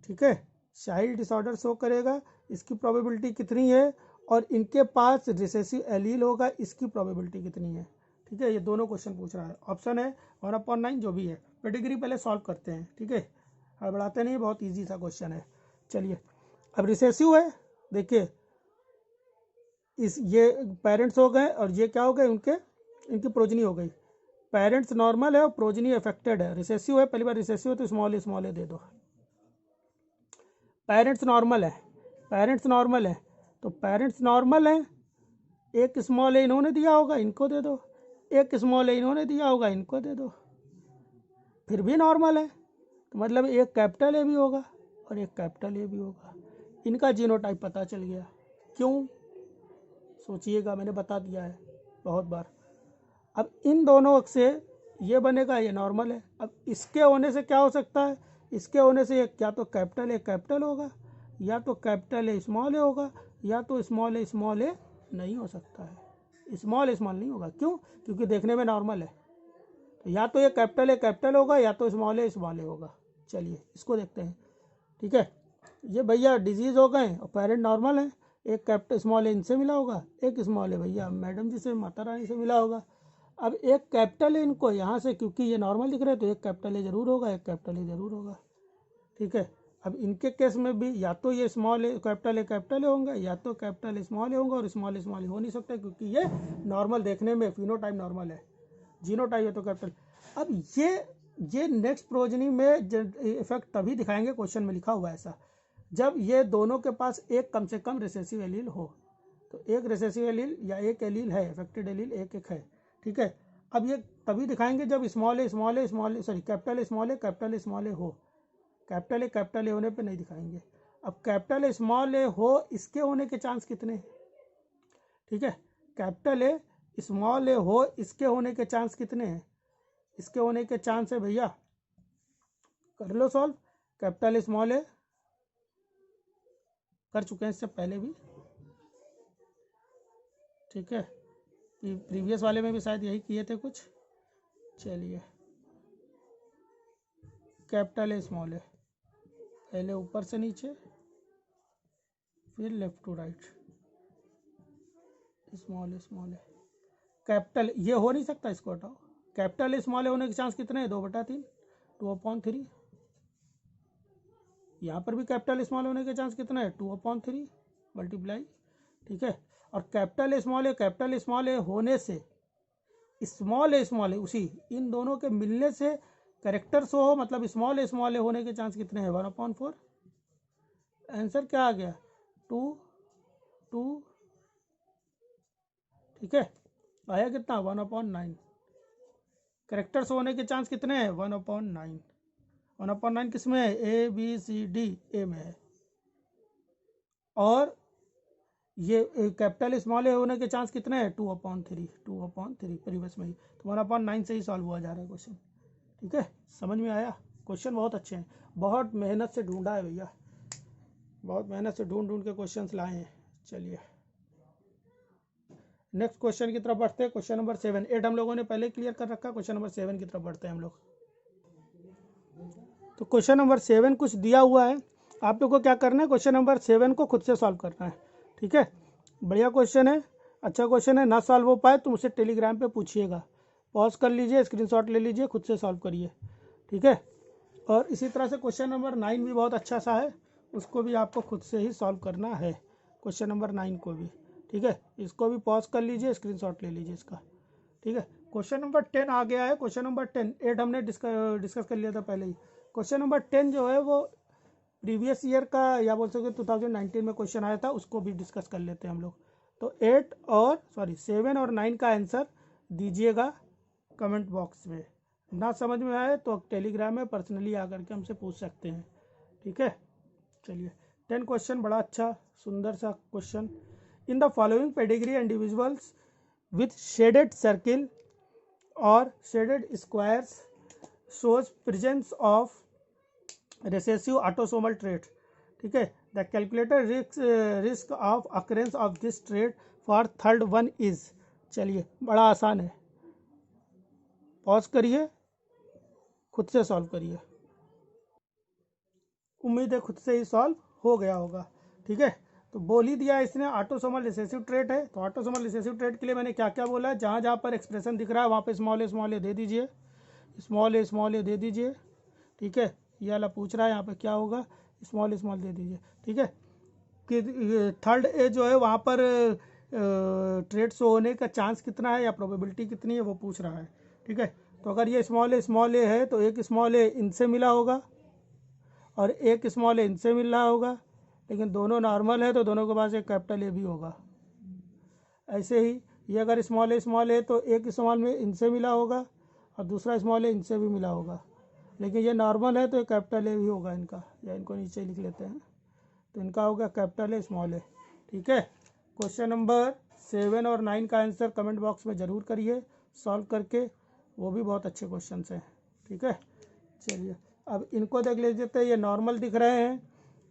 ठीक है, चाइल्ड डिसऑर्डर शो करेगा इसकी प्रोबेबिलिटी कितनी है, और इनके पास रिसेसिव एलील होगा इसकी प्रोबेबिलिटी कितनी है, ठीक है। ये दोनों क्वेश्चन पूछ रहा है, ऑप्शन है 1/9 जो भी है। पेडिग्री पहले सॉल्व करते हैं, ठीक है, हड़बड़ाते नहीं, बहुत ईजी सा क्वेश्चन है। चलिए, अब रिसेसिव है, देखिए इस ये पेरेंट्स हो गए और ये क्या हो गए, इनकी प्रोजनी हो गई, पेरेंट्स नॉर्मल है और प्रोजनी अफेक्टेड है, रिसेसिव है, पहली बार रिसेसिव है तो स्मॉल ए दे दो। पेरेंट्स नॉर्मल है, तो पेरेंट्स नॉर्मल है, एक स्मॉल ए इन्होंने दिया होगा, इनको दे दो, एक स्मॉल ए इन्होंने दिया होगा, इनको दे दो, फिर भी नॉर्मल है, तो मतलब एक कैपिटल ए भी होगा और एक कैपिटल ए भी होगा, इनका जीनोटाइप पता चल गया। क्यों, सोचिएगा, मैंने बता दिया है बहुत बार। अब इन दोनों से ये बनेगा, ये नॉर्मल है, अब इसके होने से क्या हो सकता है, इसके होने से क्या तो कैपिटल ए कैपिटल होगा, या तो कैपिटल ए स्मॉल ए होगा, या तो स्मॉल ए नहीं हो सकता है, स्मॉल नहीं होगा। क्यों, क्योंकि देखने में नॉर्मल है, तो या तो ये कैपिटल ए कैपिटल होगा, या तो स्मॉल ए होगा। चलिए इसको देखते हैं, ठीक है। ये भैया डिजीज हो गए और पेरेंट नॉर्मल है, एक कैपिटल स्मॉल ए इनसे मिला होगा, एक स्मॉल ए भैया मैडम जी से, माता रानी से मिला होगा। अब एक कैपिटल है इनको यहाँ से, क्योंकि ये नॉर्मल दिख रहे हैं तो एक कैपिटल ए जरूर होगा, एक कैपिटल ए जरूर होगा, ठीक है। अब इनके केस में भी या तो ये स्मॉल ए कैपिटल ए होंगे, या तो कैपिटल ए स्मॉल ए होंगे, और स्मॉल ए हो नहीं सकता क्योंकि ये नॉर्मल देखने में, फिनोटाइप नॉर्मल है, जीनोटाइप है तो कैपिटल। अब ये नेक्स्ट प्रोजनी में इफेक्ट तभी दिखाएंगे, क्वेश्चन में लिखा हुआ है ऐसा, जब ये दोनों के पास एक कम से कम रिसेसिव एलील हो, तो एक रिसेसिव एलील या एक एलील है, इफेक्टेड एलील एक है, ठीक है। अब ये तभी दिखाएंगे जब small A sorry capital A small A हो, कैपिटल ए होने पे नहीं दिखाएंगे। अब कैपिटल ए स्मॉल ए हो, इसके होने के चांस कितने हैं, ठीक है, कैपिटल ए स्मॉल ए हो, इसके होने के चांस कितने हैं, इसके होने के चांस है भैया, कर लो सॉल्व, कैपिटल ए स्मॉल ए कर चुके हैं इससे पहले भी, ठीक है, प्रीवियस वाले में भी शायद यही किए थे कुछ। चलिए, कैपिटल ए स्मॉल ए, पहले ऊपर से नीचे, फिर left to right, small A capital, ये हो नहीं सकता, इसको हटाओ, कैपिटल ए स्मॉल ए होने के चांस कितने हैं, 2/3, 2/3, यहाँ पर भी कैपिटल स्मॉल होने के चांस कितना है, 2/3 मल्टीप्लाई, ठीक है। और कैपिटल स्मॉल ए होने से स्मॉल ए उसी इन दोनों के मिलने से करेक्टर शो हो, मतलब स्मॉल ए होने के चांस कितने हैं, 1/4। आंसर क्या आ गया, 2, ठीक है, आया कितना, 1/9। करेक्टर शो होने के चांस कितने हैं, 1/9। 1/9 किस में है, ए बी सी डी, ए में है। और ये कैपिटल स्मॉल ए होने के चांस कितने हैं, 2/3 प्रीवियस में ही, तो 1/9 से ही सॉल्व हुआ जा रहा है क्वेश्चन, ठीक है। समझ में आया, क्वेश्चन बहुत अच्छे हैं, बहुत मेहनत से ढूंढा है भैया, बहुत मेहनत से ढूंढ के क्वेश्चंस लाए हैं। चलिए नेक्स्ट क्वेश्चन की तरफ बढ़ते हैं, क्वेश्चन नंबर 7, 8 हम लोगों ने पहले क्लियर कर रखा, क्वेश्चन नंबर 7 की तरफ बढ़ते हैं हम लोग। तो क्वेश्चन नंबर 7 कुछ दिया हुआ है, आप लोग को क्या करना है, क्वेश्चन नंबर 7 को खुद से सॉल्व करना है, ठीक है। बढ़िया क्वेश्चन है, अच्छा क्वेश्चन है, ना सॉल्व हो पाए तो मुझसे टेलीग्राम पे पूछिएगा, पॉज कर लीजिए, स्क्रीनशॉट ले लीजिए, खुद से सॉल्व करिए, ठीक है। और इसी तरह से क्वेश्चन नंबर 9 भी बहुत अच्छा सा है, उसको भी आपको खुद से ही सॉल्व करना है, क्वेश्चन नंबर 9 को भी। ठीक है, इसको भी पॉज कर लीजिए, स्क्रीनशॉट ले लीजिए इसका। ठीक है, क्वेश्चन नंबर 10 आ गया है। क्वेश्चन नंबर 10, 8 हमने डिस्कस कर लिया था पहले ही। क्वेश्चन नंबर 10 जो है वो प्रीवियस ईयर का या बोल सकते 2019 में क्वेश्चन आया था, उसको भी डिस्कस कर लेते हैं हम लोग। तो 7 और 9 का आंसर दीजिएगा कमेंट बॉक्स में। ना समझ में आए तो टेलीग्राम में पर्सनली आकर के हमसे पूछ सकते हैं। ठीक है, चलिए 10 क्वेश्चन, बड़ा अच्छा सुंदर सा question. In the following pedigree individuals with shaded circle और shaded squares shows presence of recessive autosomal trait. ठीक है, the calculator risk of occurrence of this trait for third one is. चलिए बड़ा आसान है, पॉज करिए, खुद से सॉल्व करिए। उम्मीद है खुद से ही सॉल्व हो गया होगा। ठीक है, तो बोल ही दिया इसने ऑटोसोमल रिसेसिव ट्रेट है। तो ऑटोसोमल रिसेसिव ट्रेट के लिए मैंने क्या क्या बोला है, जहाँ जहाँ पर एक्सप्रेशन दिख रहा है वहाँ पे स्मॉल ए दे दीजिए, स्मॉल ए दे दीजिए। ठीक है, ये वाला पूछ रहा है यहाँ पे क्या होगा, स्मॉल दे दीजिए। ठीक है, कि थर्ड ए जो है वहाँ पर ट्रेड शो होने का चांस कितना है या प्रोबेबिलिटी कितनी है वो पूछ रहा है। ठीक है, तो अगर ये स्मॉल ए है तो एक स्मॉल ए इनसे मिला होगा और एक स्मॉल ए इनसे मिल रहा होगा, लेकिन दोनों नॉर्मल है तो दोनों के पास एक कैपिटल ए भी होगा। ऐसे ही ये अगर स्मॉल ए तो एक स्मॉल में इनसे मिला होगा और दूसरा स्मॉल ए इनसे भी मिला होगा, लेकिन ये नॉर्मल है तो कैपिटल ए भी होगा इनका, या इनको नीचे लिख लेते हैं, तो इनका होगा कैपिटल ए स्मॉल ए। ठीक है, क्वेश्चन नंबर 7 और 9 का आंसर कमेंट बॉक्स में ज़रूर करिए सॉल्व करके, वो भी बहुत अच्छे क्वेश्चन हैं। ठीक है, चलिए अब इनको देख लेते हैं। ये नॉर्मल दिख रहे हैं,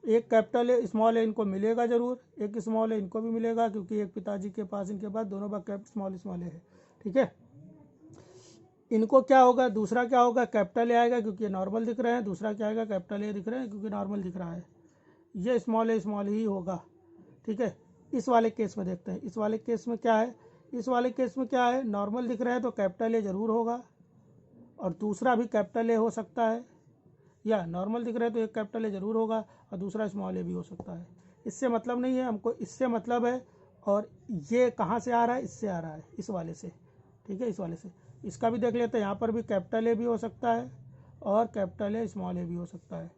एक कैपिटल ए स्मॉल ए इनको मिलेगा ज़रूर, एक स्मॉल ए इनको भी मिलेगा क्योंकि एक पिताजी के पास इनके पास दोनों का कैपिटल स्मॉल ए है। ठीक है, इनको क्या होगा, दूसरा क्या होगा, कैपिटल ए आएगा क्योंकि ये नॉर्मल दिख रहे हैं, दूसरा क्या आएगा, कैपिटल ए दिख रहे हैं क्योंकि नॉर्मल दिख रहा है, ये स्मॉल ही होगा। ठीक है, इस वाले केस में देखते हैं, इस वाले केस में क्या है, इस वाले केस में क्या है, नॉर्मल दिख रहा है तो कैपिटल ए ज़रूर होगा और दूसरा भी कैपिटल ए हो सकता है, या नॉर्मल दिख रहा है तो एक कैपिटल ए ज़रूर होगा और दूसरा स्मॉल ए भी हो सकता है। इससे मतलब नहीं है हमको, इससे मतलब है, और ये कहाँ से आ रहा है, इससे आ रहा है, इस वाले से। ठीक है, इस वाले से इसका भी देख लेते हैं, यहाँ पर भी कैपिटल ए भी हो सकता है और कैपिटल ए स्मॉल ए भी हो सकता है।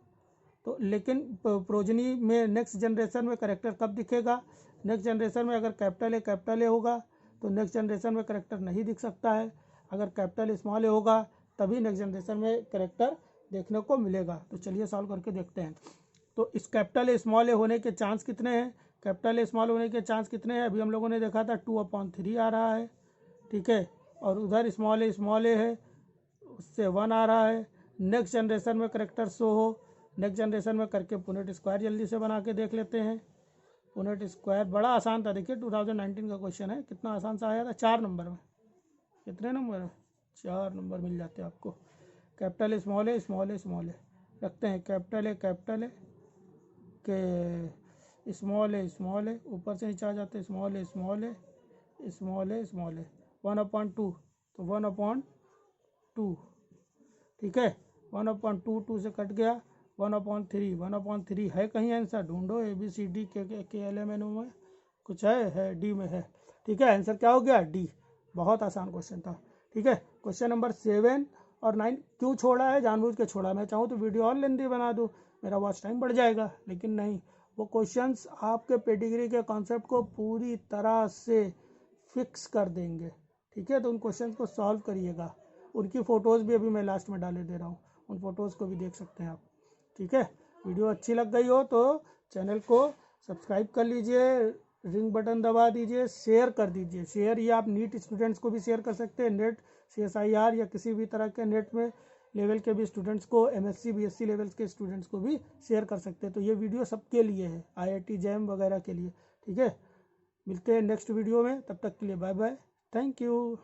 तो लेकिन प्रोजनी में नेक्स्ट जनरेशन में करेक्टर कब दिखेगा, नेक्स्ट जनरेशन में अगर कैपिटल ए होगा तो नेक्स्ट जनरेशन में करेक्टर नहीं दिख सकता है, अगर कैपिटल स्मॉल ए होगा तभी नेक्स्ट जनरेशन में करेक्टर देखने को मिलेगा। तो चलिए सॉल्व करके देखते हैं। तो इस कैपिटल स्मॉल ए होने के चांस कितने हैं, कैपिटल स्मॉल होने के चांस कितने हैं, अभी हम लोगों ने देखा था 2/3 आ रहा है। ठीक है, और उधर स्मॉल ए है, उससे 1 आ रहा है। नेक्स्ट जनरेशन में करेक्टर शो हो, नेक्स्ट जनरेशन में करके पुनेट स्क्वायर जल्दी से बना के देख लेते हैं। पुनेट स्क्वायर बड़ा आसान था, देखिए 2019 का क्वेश्चन है, कितना आसान सा आया था, 4 नंबर में। कितने नंबर है, 4 नंबर मिल जाते हैं आपको। कैपिटल स्मॉल ए रखते हैं, कैपिटल ए के स्मॉल ए ऊपर से नीचे आ जाते हैं, स्मॉल ए 1/2 तो 1/2। ठीक है, 1/2 से कट गया 1/3 है कहीं आंसर, ढूंढो ABCD के LMN में कुछ है डी में है। ठीक है, आंसर क्या हो गया, डी। बहुत आसान क्वेश्चन था। ठीक है, क्वेश्चन नंबर 7 और 9 क्यों छोड़ा है, जानबूझ के छोड़ा। मैं चाहूँ तो वीडियो और लेंदी बना दूँ, मेरा वॉच टाइम बढ़ जाएगा, लेकिन नहीं, वो क्वेश्चंस आपके पेडिग्री के कॉन्सेप्ट को पूरी तरह से फिक्स कर देंगे। ठीक है, तो उन क्वेश्चंस को सॉल्व करिएगा, उनकी फ़ोटोज़ भी अभी मैं लास्ट में डाले दे रहा हूँ, उन फोटोज़ को भी देख सकते हैं आप। ठीक है, वीडियो अच्छी लग गई हो तो चैनल को सब्सक्राइब कर लीजिए, रिंग बटन दबा दीजिए, शेयर कर दीजिए। शेयर ये आप नीट स्टूडेंट्स को भी शेयर कर सकते हैं, नेट CSIR या किसी भी तरह के नेट में लेवल के भी स्टूडेंट्स को, MSc BSc लेवल्स के स्टूडेंट्स को भी शेयर कर सकते हैं। तो ये वीडियो सबके लिए है, IIT JAM वगैरह के लिए। ठीक है, मिलते हैं नेक्स्ट वीडियो में, तब तक के लिए बाय बाय, थैंक यू।